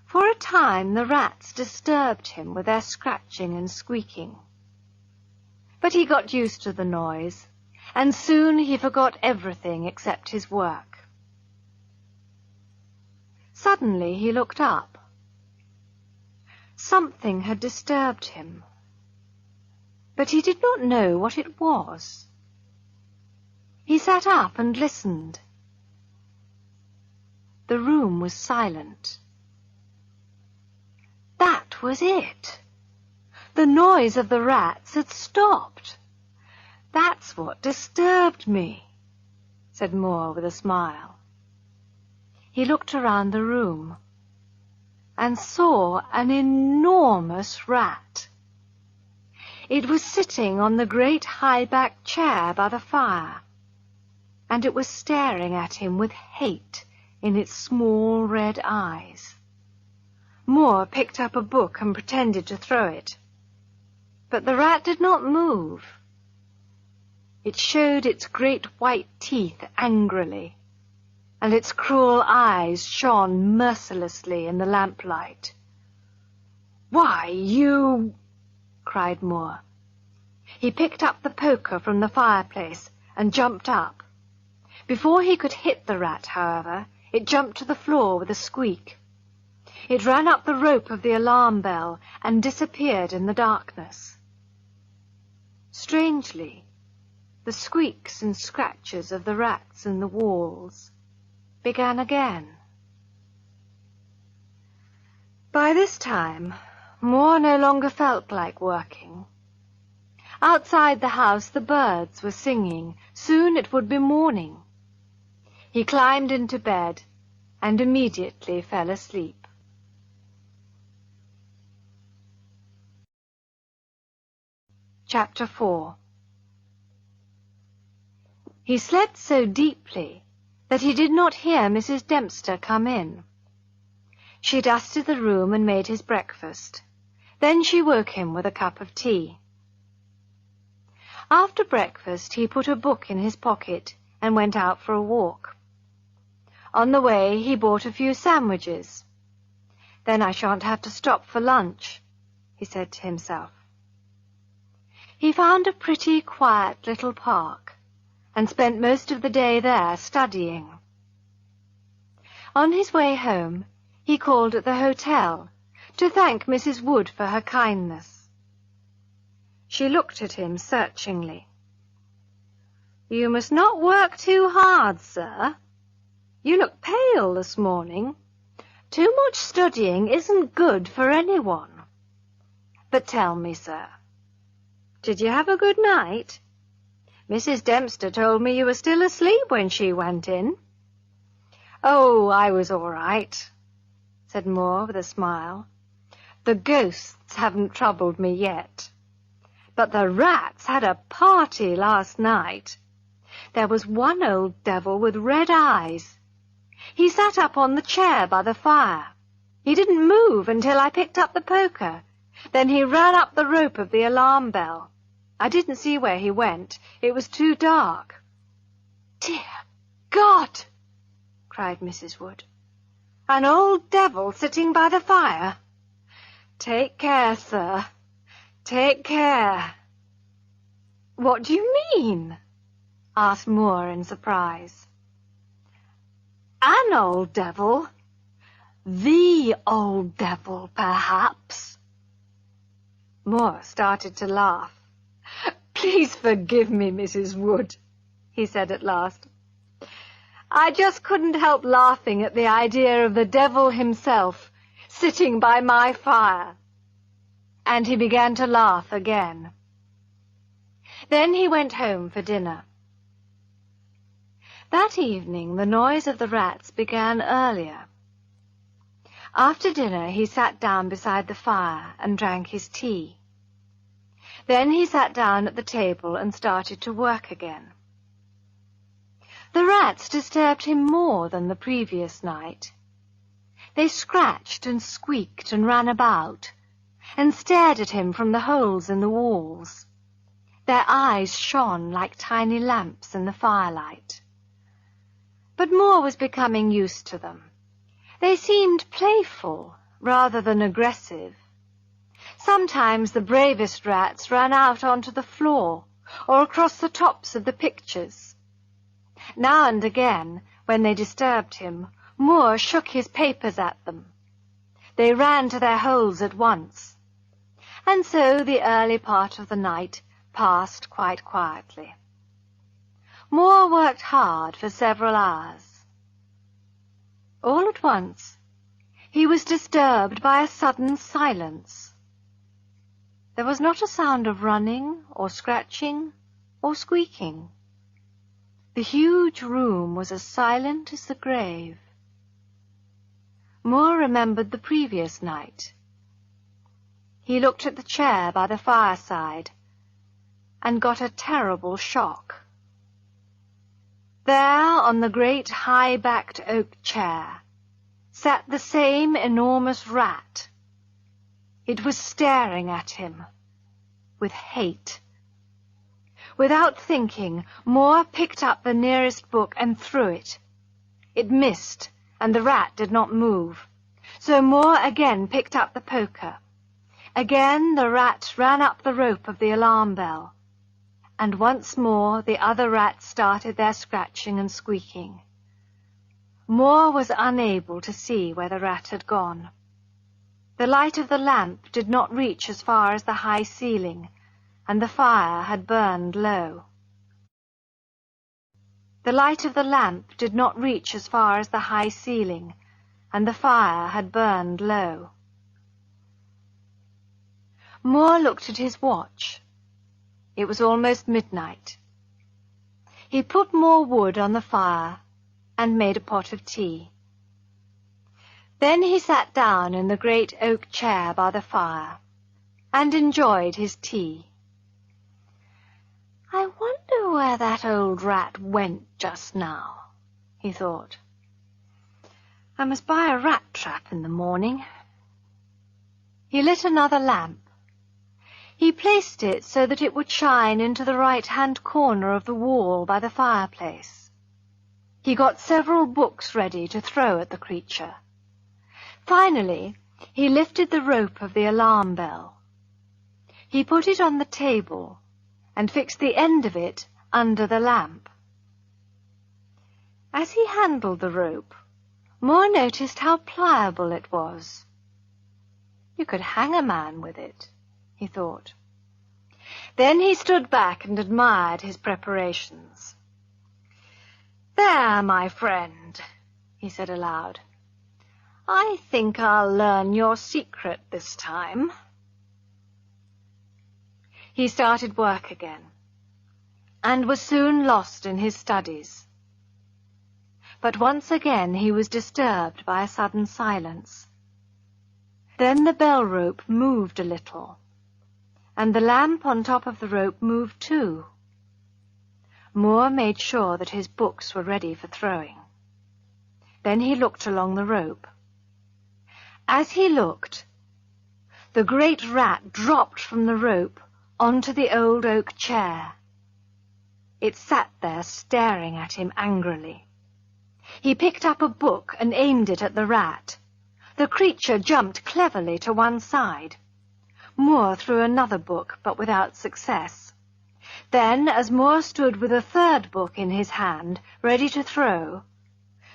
For a time the rats disturbed him with their scratching and squeaking. But he got used to the noise, and soon he forgot everything except his work. Suddenly he looked up. Something had disturbed him, but he did not know what it was. He sat up and listened. The room was silent. That was it. The noise of the rats had stopped. That's what disturbed me, said Moore with a smile. He looked around the room and saw an enormous rat. It was sitting on the great high-backed chair by the fire, and it was staring at him with hate in its small red eyes. Moore picked up a book and pretended to throw it. But the rat did not move. It showed its great white teeth angrily, and its cruel eyes shone mercilessly in the lamplight. "Why, you—" cried Moore. He picked up the poker from the fireplace and jumped up. Before he could hit the rat, however, it jumped to the floor with a squeak. It ran up the rope of the alarm bell and disappeared in the darkness. Strangely, the squeaks and scratches of the rats in the walls began again. By this time, Moore no longer felt like working. Outside the house the birds were singing. Soon it would be morning. He climbed into bed and immediately fell asleep. Chapter 4. He slept so deeply that he did not hear Mrs. Dempster come in. She dusted the room and made his breakfast. Then she woke him with a cup of tea. After breakfast he put a book in his pocket and went out for a walk. On the way he bought a few sandwiches. "Then I shan't have to stop for lunch," he said to himself. He found a pretty, quiet little park and spent most of the day there studying. On his way home, he called at the hotel to thank Mrs. Wood for her kindness. She looked at him searchingly. "You must not work too hard, sir. You look pale this morning. Too much studying isn't good for anyone. But tell me, sir, did you have a good night? Mrs. Dempster told me you were still asleep when she went in." "Oh, I was all right," said Moore with a smile. "The ghosts haven't troubled me yet. But the rats had a party last night. There was one old devil with red eyes. He sat up on the chair by the fire. He didn't move until I picked up the poker. Then he ran up the rope of the alarm bell. I didn't see where he went. It was too dark." "Dear God!" cried Mrs. Wood. "An old devil sitting by the fire? Take care, sir. Take care." "What do you mean?" asked Moore in surprise. "An old devil? The old devil, perhaps." Moore started to laugh. "Please forgive me, Mrs. Wood," he said at last. "I just couldn't help laughing at the idea of the devil himself sitting by my fire." And he began to laugh again. Then he went home for dinner. That evening the noise of the rats began earlier. After dinner he sat down beside the fire and drank his tea. Then he sat down at the table and started to work again. The rats disturbed him more than the previous night. They scratched and squeaked and ran about, and stared at him from the holes in the walls. Their eyes shone like tiny lamps in the firelight. But Moore was becoming used to them. They seemed playful rather than aggressive. Sometimes the bravest rats ran out onto the floor or across the tops of the pictures. Now and again, when they disturbed him, Moore shook his papers at them. They ran to their holes at once. And so the early part of the night passed quite quietly. Moore worked hard for several hours. All at once, he was disturbed by a sudden silence. There was not a sound of running or scratching or squeaking. The huge room was as silent as the grave. Moore remembered the previous night. He looked at the chair by the fireside and got a terrible shock. There, on the great high-backed oak chair, sat the same enormous rat. It was staring at him with hate. Without thinking, Moore picked up the nearest book and threw it. It missed, and the rat did not move. So Moore again picked up the poker. Again the rat ran up the rope of the alarm bell, and once more the other rats started their scratching and squeaking. Moore was unable to see where the rat had gone. The light of the lamp did not reach as far as the high ceiling, and the fire had burned low. The light of the lamp did not reach as far as the high ceiling, and the fire had burned low. Moore looked at his watch. It was almost midnight. He put more wood on the fire and made a pot of tea. Then he sat down in the great oak chair by the fire and enjoyed his tea. "I wonder where that old rat went just now," he thought. "I must buy a rat trap in the morning." He lit another lamp. He placed it so that it would shine into the right-hand corner of the wall by the fireplace. He got several books ready to throw at the creature. Finally, he lifted the rope of the alarm bell. He put it on the table and fixed the end of it under the lamp. As he handled the rope, Moore noticed how pliable it was. You could hang a man with it, he thought. Then he stood back and admired his preparations. "There, my friend," he said aloud. "I think I'll learn your secret this time." He started work again, and was soon lost in his studies. But once again he was disturbed by a sudden silence. Then the bell rope moved a little, and the lamp on top of the rope moved too. Moore made sure that his books were ready for throwing. Then he looked along the rope. As he looked, the great rat dropped from the rope onto the old oak chair. It sat there staring at him angrily. He picked up a book and aimed it at the rat. The creature jumped cleverly to one side. Moore threw another book, but without success. Then, as Moore stood with a third book in his hand, ready to throw,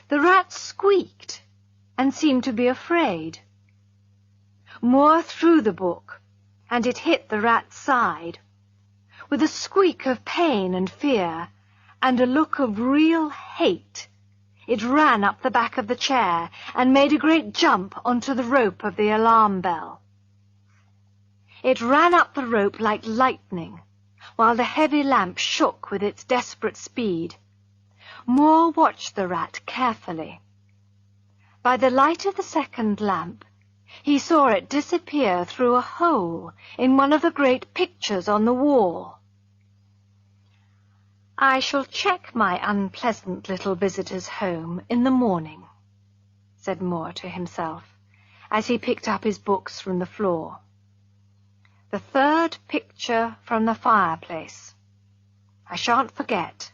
the rat squeaked and seemed to be afraid. Moore threw the book, and it hit the rat's side. With a squeak of pain and fear, and a look of real hate, it ran up the back of the chair and made a great jump onto the rope of the alarm bell. It ran up the rope like lightning, while the heavy lamp shook with its desperate speed. Moore watched the rat carefully. By the light of the second lamp, he saw it disappear through a hole in one of the great pictures on the wall. "I shall check my unpleasant little visitor's home in the morning," said Moore to himself, as he picked up his books from the floor. "The third picture from the fireplace. I shan't forget."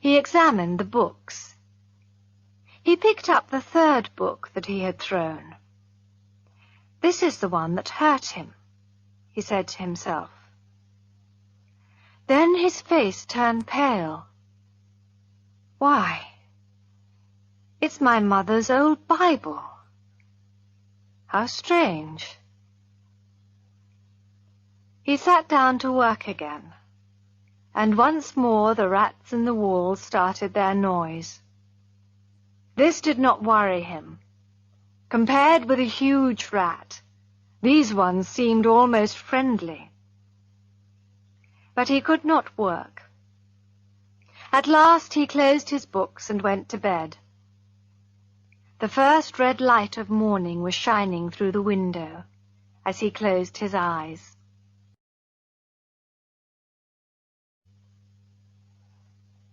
He examined the books. He picked up the third book that he had thrown. "This is the one that hurt him," he said to himself. Then his face turned pale. "Why, it's my mother's old Bible. How strange." He sat down to work again, and once more the rats in the walls started their noise. This did not worry him. Compared with a huge rat, these ones seemed almost friendly. But he could not work. At last he closed his books and went to bed. The first red light of morning was shining through the window as he closed his eyes.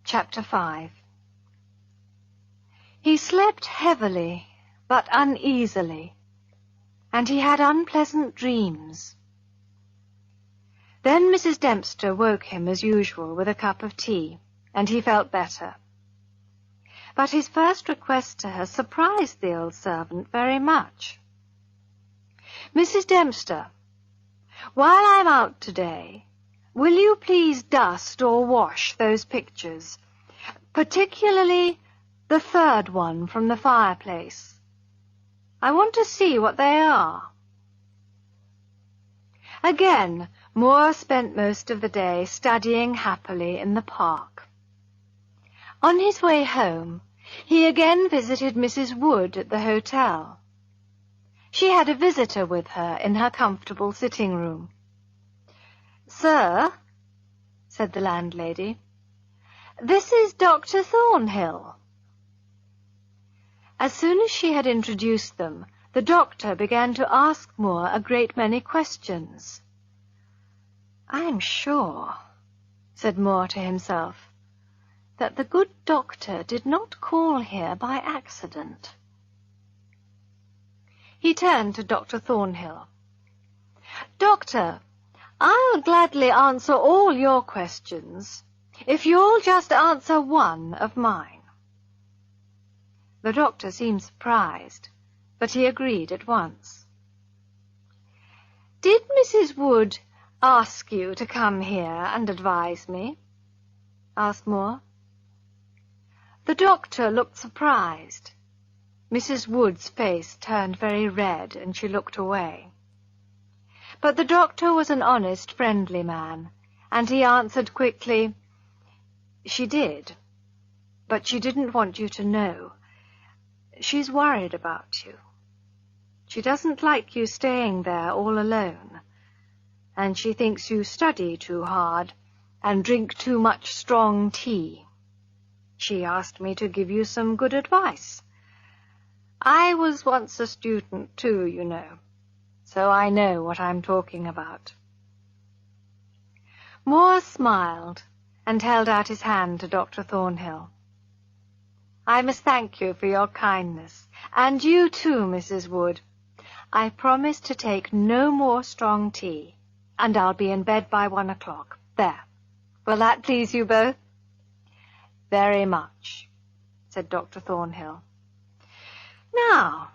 Chapter 5. He slept heavily but uneasily, and he had unpleasant dreams. Then Mrs. Dempster woke him as usual with a cup of tea, and he felt better. But his first request to her surprised the old servant very much. "Mrs. Dempster, while I'm out today, will you please dust or wash those pictures, particularly the third one from the fireplace? I want to see what they are." Again, Moore spent most of the day studying happily in the park. On his way home, he again visited Mrs. Wood at the hotel. She had a visitor with her in her comfortable sitting-room. "Sir," said the landlady, "this is Dr. Thornhill." As soon as she had introduced them, the doctor began to ask Moore a great many questions. "I'm sure," said Moore to himself, "that the good doctor did not call here by accident." He turned to Dr. Thornhill. "Doctor, I'll gladly answer all your questions, if you'll just answer one of mine." The doctor seemed surprised, but he agreed at once. "Did Mrs. Wood ask you to come here and advise me?" asked Moore. The doctor looked surprised. Mrs. Wood's face turned very red, and she looked away. But the doctor was an honest, friendly man, and he answered quickly, "She did, but she didn't want you to know. She's worried about you. She doesn't like you staying there all alone, and she thinks you study too hard and drink too much strong tea. She asked me to give you some good advice. I was once a student too, you know, so I know what I'm talking about." Moore smiled and held out his hand to Dr. Thornhill. "I must thank you for your kindness, and you too, Mrs. Wood. I promise to take no more strong tea, and I'll be in bed by 1 o'clock. There. Will that please you both?" "Very much," said Dr. Thornhill. "Now,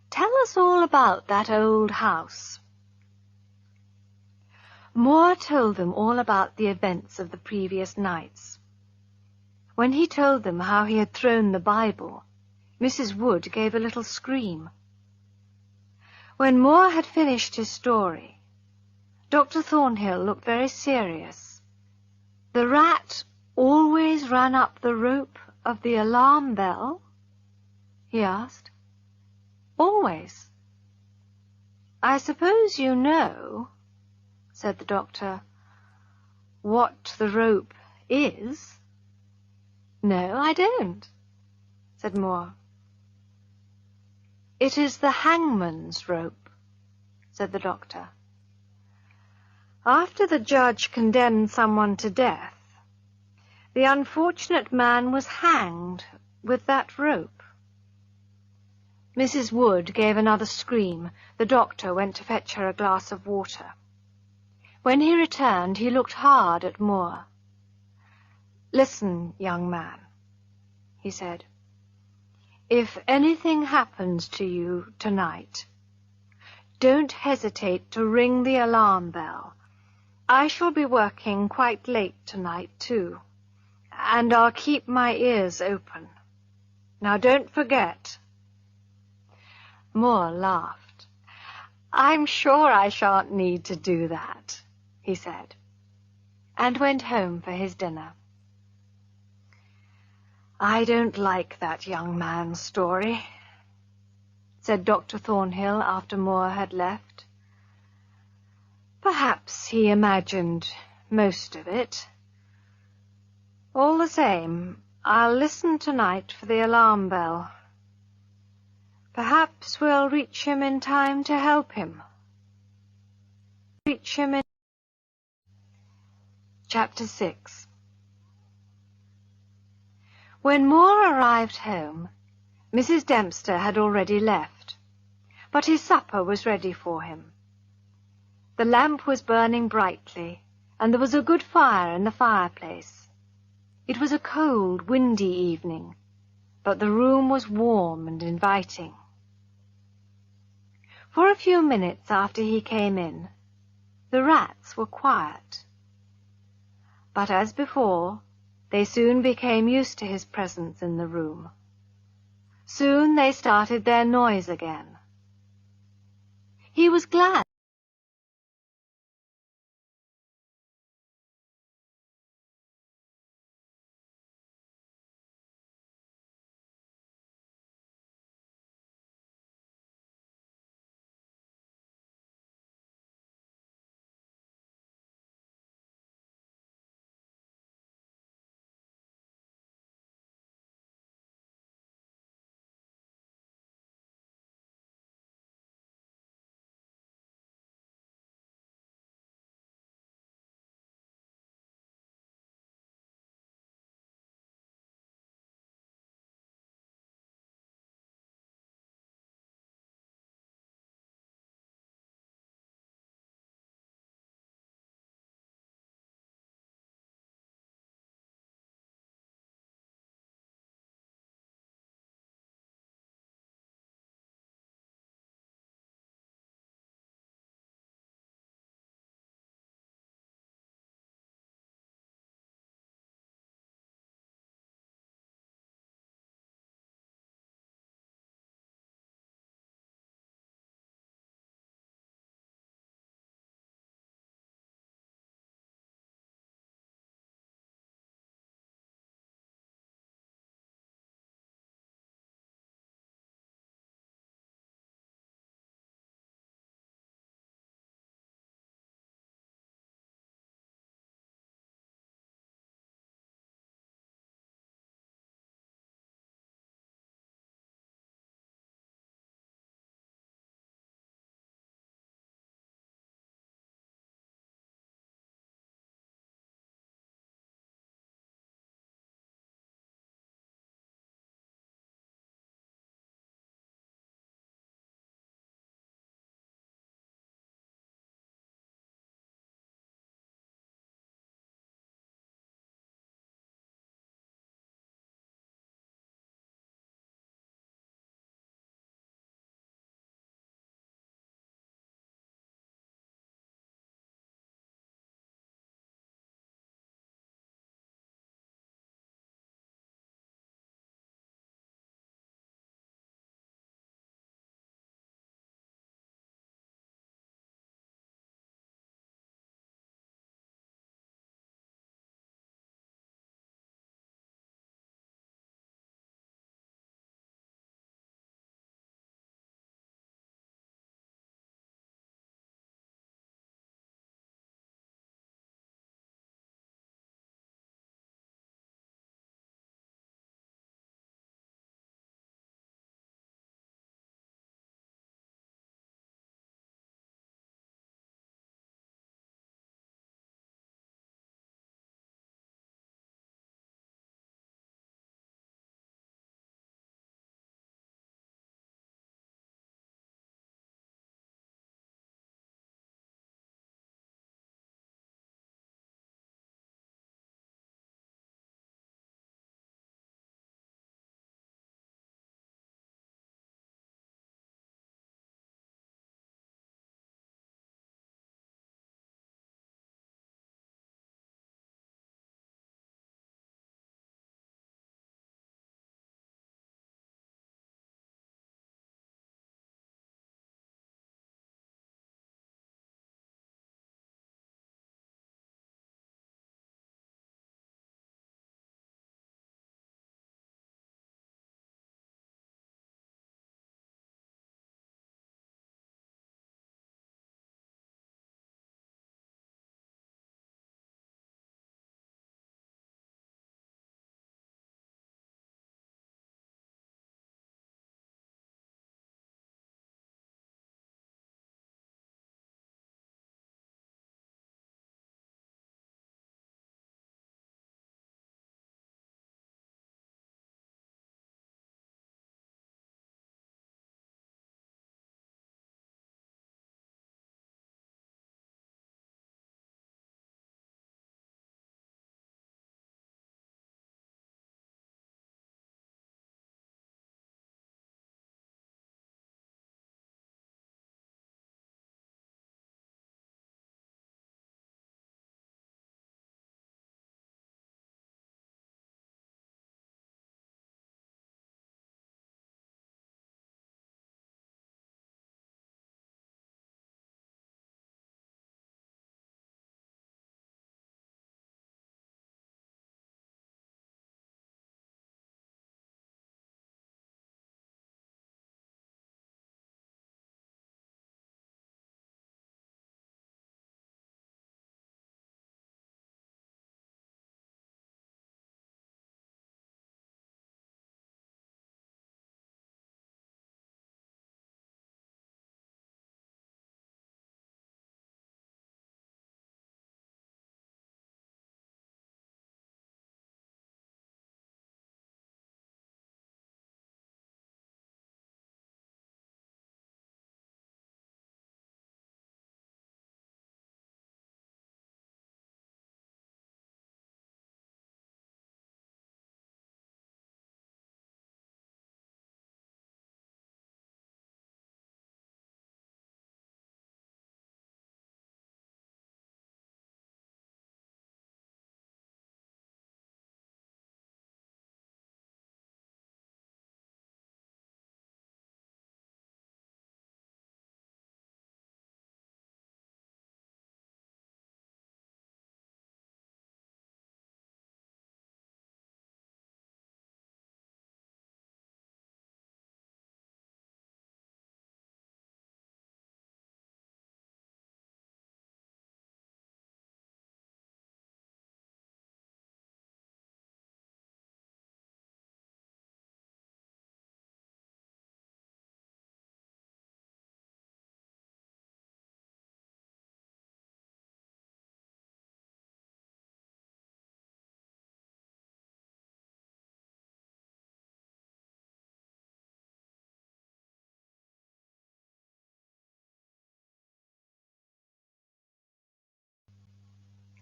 tell us all about that old house." Moore told them all about the events of the previous nights. When he told them how he had thrown the Bible, Mrs. Wood gave a little scream. When Moore had finished his story, Dr. Thornhill looked very serious. "The rat always ran up the rope of the alarm bell?" he asked. "Always." "I suppose you know," said the doctor, "what the rope is?" "No, I don't," said Moore. "It is the hangman's rope," said the doctor. "After the judge condemned someone to death, the unfortunate man was hanged with that rope." Mrs. Wood gave another scream. The doctor went to fetch her a glass of water. When he returned, he looked hard at Moore. "Listen, young man," he said. "If anything happens to you tonight, don't hesitate to ring the alarm bell. I shall be working quite late tonight, too, and I'll keep my ears open. Now don't forget." Moore laughed. "I'm sure I shan't need to do that," he said. and went home for his dinner. "I don't like that young man's story," said Dr. Thornhill after Moore had left. "Perhaps he imagined most of it. All the same, I'll listen tonight for the alarm bell. Perhaps we'll reach him in time to help him." Chapter 6. When Moore arrived home, Mrs. Dempster had already left, but his supper was ready for him. The lamp was burning brightly, and there was a good fire in the fireplace. It was a cold, windy evening, but the room was warm and inviting. For a few minutes after he came in, the rats were quiet. But as before, they soon became used to his presence in the room. Soon they started their noise again. He was glad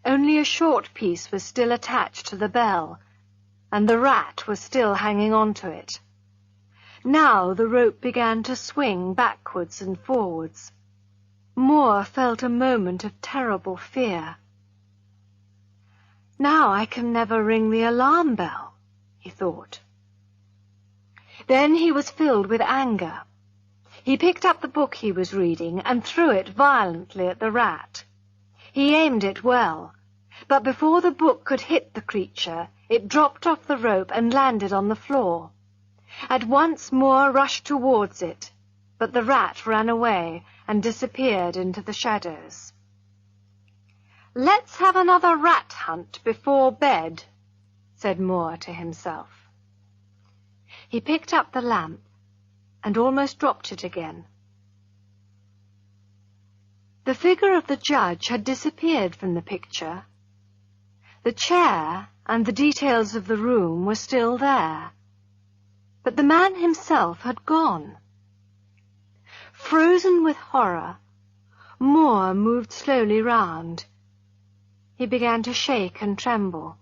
only a short piece was still attached to the bell, and the rat was still hanging on to it. Now the rope began to swing backwards and forwards. Moore felt a moment of terrible fear. "Now I can never ring the alarm bell," he thought. Then he was filled with anger. He picked up the book he was reading and threw it violently at the rat. He aimed it well, but before the book could hit the creature, it dropped off the rope and landed on the floor. At once Moore rushed towards it, but the rat ran away and disappeared into the shadows. "Let's have another rat hunt before bed," said Moore to himself. He picked up the lamp and almost dropped it again. The figure of the judge had disappeared from the picture. The chair and the details of the room were still there, but the man himself had gone. Frozen with horror, Moore moved slowly round. He began to shake and tremble.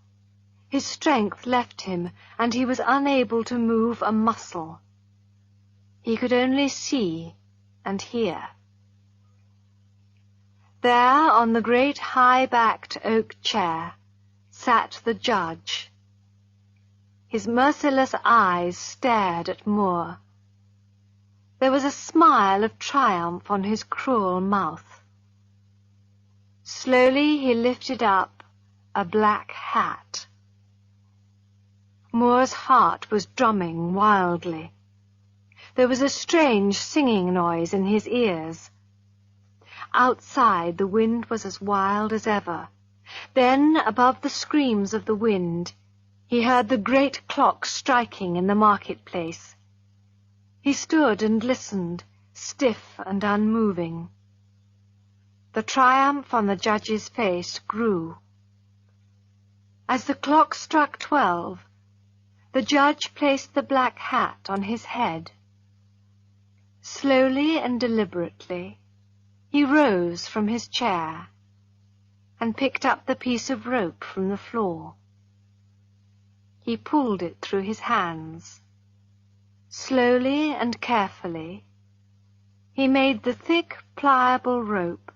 His strength left him, and he was unable to move a muscle. He could only see and hear. There, on the great high-backed oak chair, sat the judge. His merciless eyes stared at Moore. There was a smile of triumph on his cruel mouth. Slowly he lifted up a black hat. Moore's heart was drumming wildly. There was a strange singing noise in his ears. Outside the wind was as wild as ever. Then, above the screams of the wind, he heard the great clock striking in the market-place. He stood and listened, stiff and unmoving. The triumph on the judge's face grew. As the clock struck 12, the judge placed the black hat on his head. Slowly and deliberately, he rose from his chair and picked up the piece of rope from the floor. He pulled it through his hands. Slowly and carefully, he made the thick, pliable rope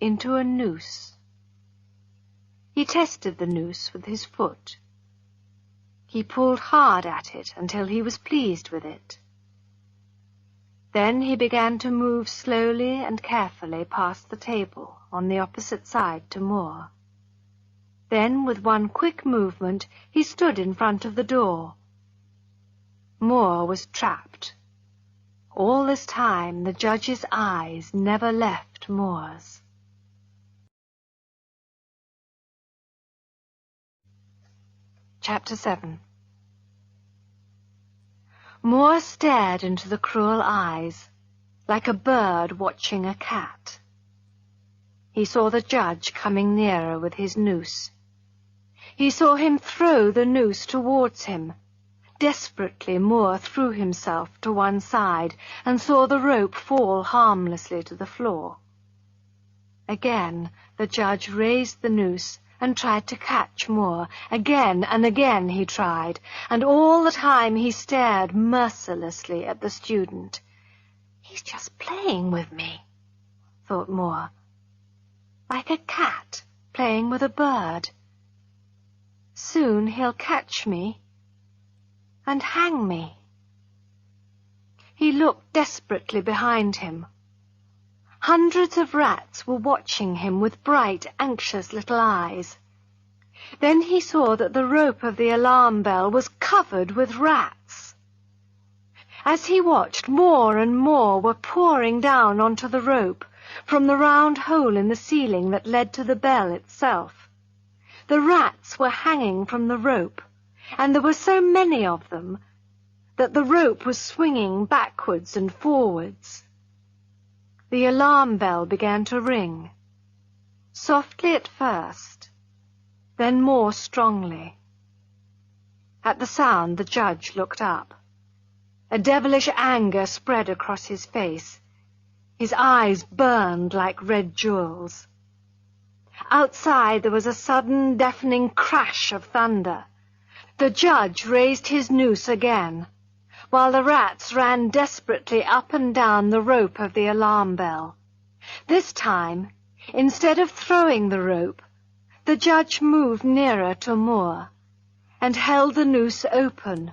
into a noose. He tested the noose with his foot. He pulled hard at it until he was pleased with it. Then he began to move slowly and carefully past the table on the opposite side to Moore. Then, with one quick movement, he stood in front of the door. Moore was trapped. All this time the judge's eyes never left Moore's. Chapter 7. Moore stared into the cruel eyes, like a bird watching a cat. He saw the judge coming nearer with his noose. He saw him throw the noose towards him. Desperately, Moore threw himself to one side and saw the rope fall harmlessly to the floor. Again, the judge raised the noose and tried to catch Moore. Again and again he tried, and all the time he stared mercilessly at the student. "He's just playing with me," thought Moore, "like a cat playing with a bird. Soon he'll catch me and hang me." He looked desperately behind him. Hundreds of rats were watching him with bright, anxious little eyes. Then he saw that the rope of the alarm bell was covered with rats. As he watched, more and more were pouring down onto the rope from the round hole in the ceiling that led to the bell itself. The rats were hanging from the rope, and there were so many of them that the rope was swinging backwards and forwards. The alarm bell began to ring, softly at first, then more strongly. At the sound, the judge looked up. A devilish anger spread across his face. His eyes burned like red jewels. Outside there was a sudden, deafening crash of thunder. The judge raised his noose again, while the rats ran desperately up and down the rope of the alarm bell. This time, instead of throwing the rope, the judge moved nearer to Moore and held the noose open.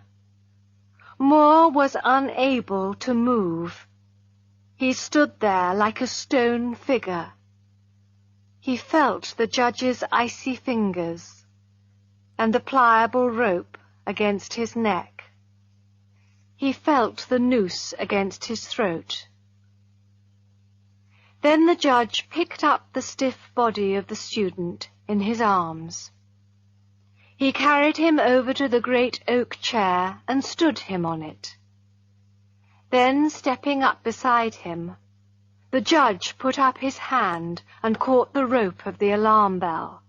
Moore was unable to move. He stood there like a stone figure. He felt the judge's icy fingers and the pliable rope against his neck. He felt the noose against his throat. Then the judge picked up the stiff body of the student in his arms. He carried him over to the great oak chair and stood him on it. Then, stepping up beside him, the judge put up his hand and caught the rope of the alarm bell.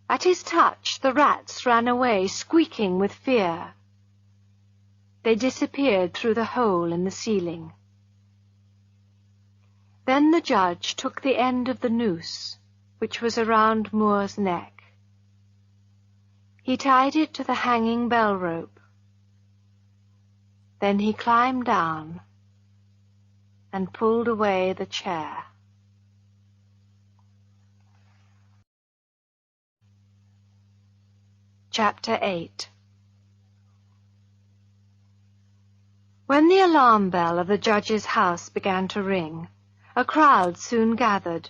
At his touch, the rats ran away, squeaking with fear. They disappeared through the hole in the ceiling. Then the judge took the end of the noose, which was around Moore's neck. He tied it to the hanging bell rope. Then he climbed down and pulled away the chair. Chapter 8. When the alarm bell of the judge's house began to ring, a crowd soon gathered.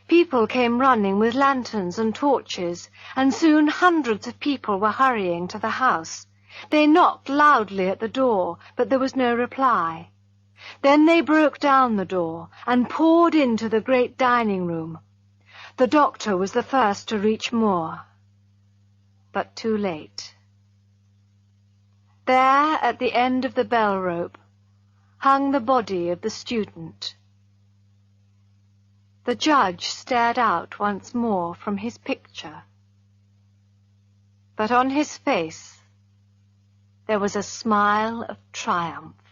People came running with lanterns and torches, and soon hundreds of people were hurrying to the house. They knocked loudly at the door, but there was no reply. Then they broke down the door and poured into the great dining room. The doctor was the first to reach Moore, but too late. There, at the end of the bell rope, hung the body of the student. The judge stared out once more from his picture, but on his face there was a smile of triumph.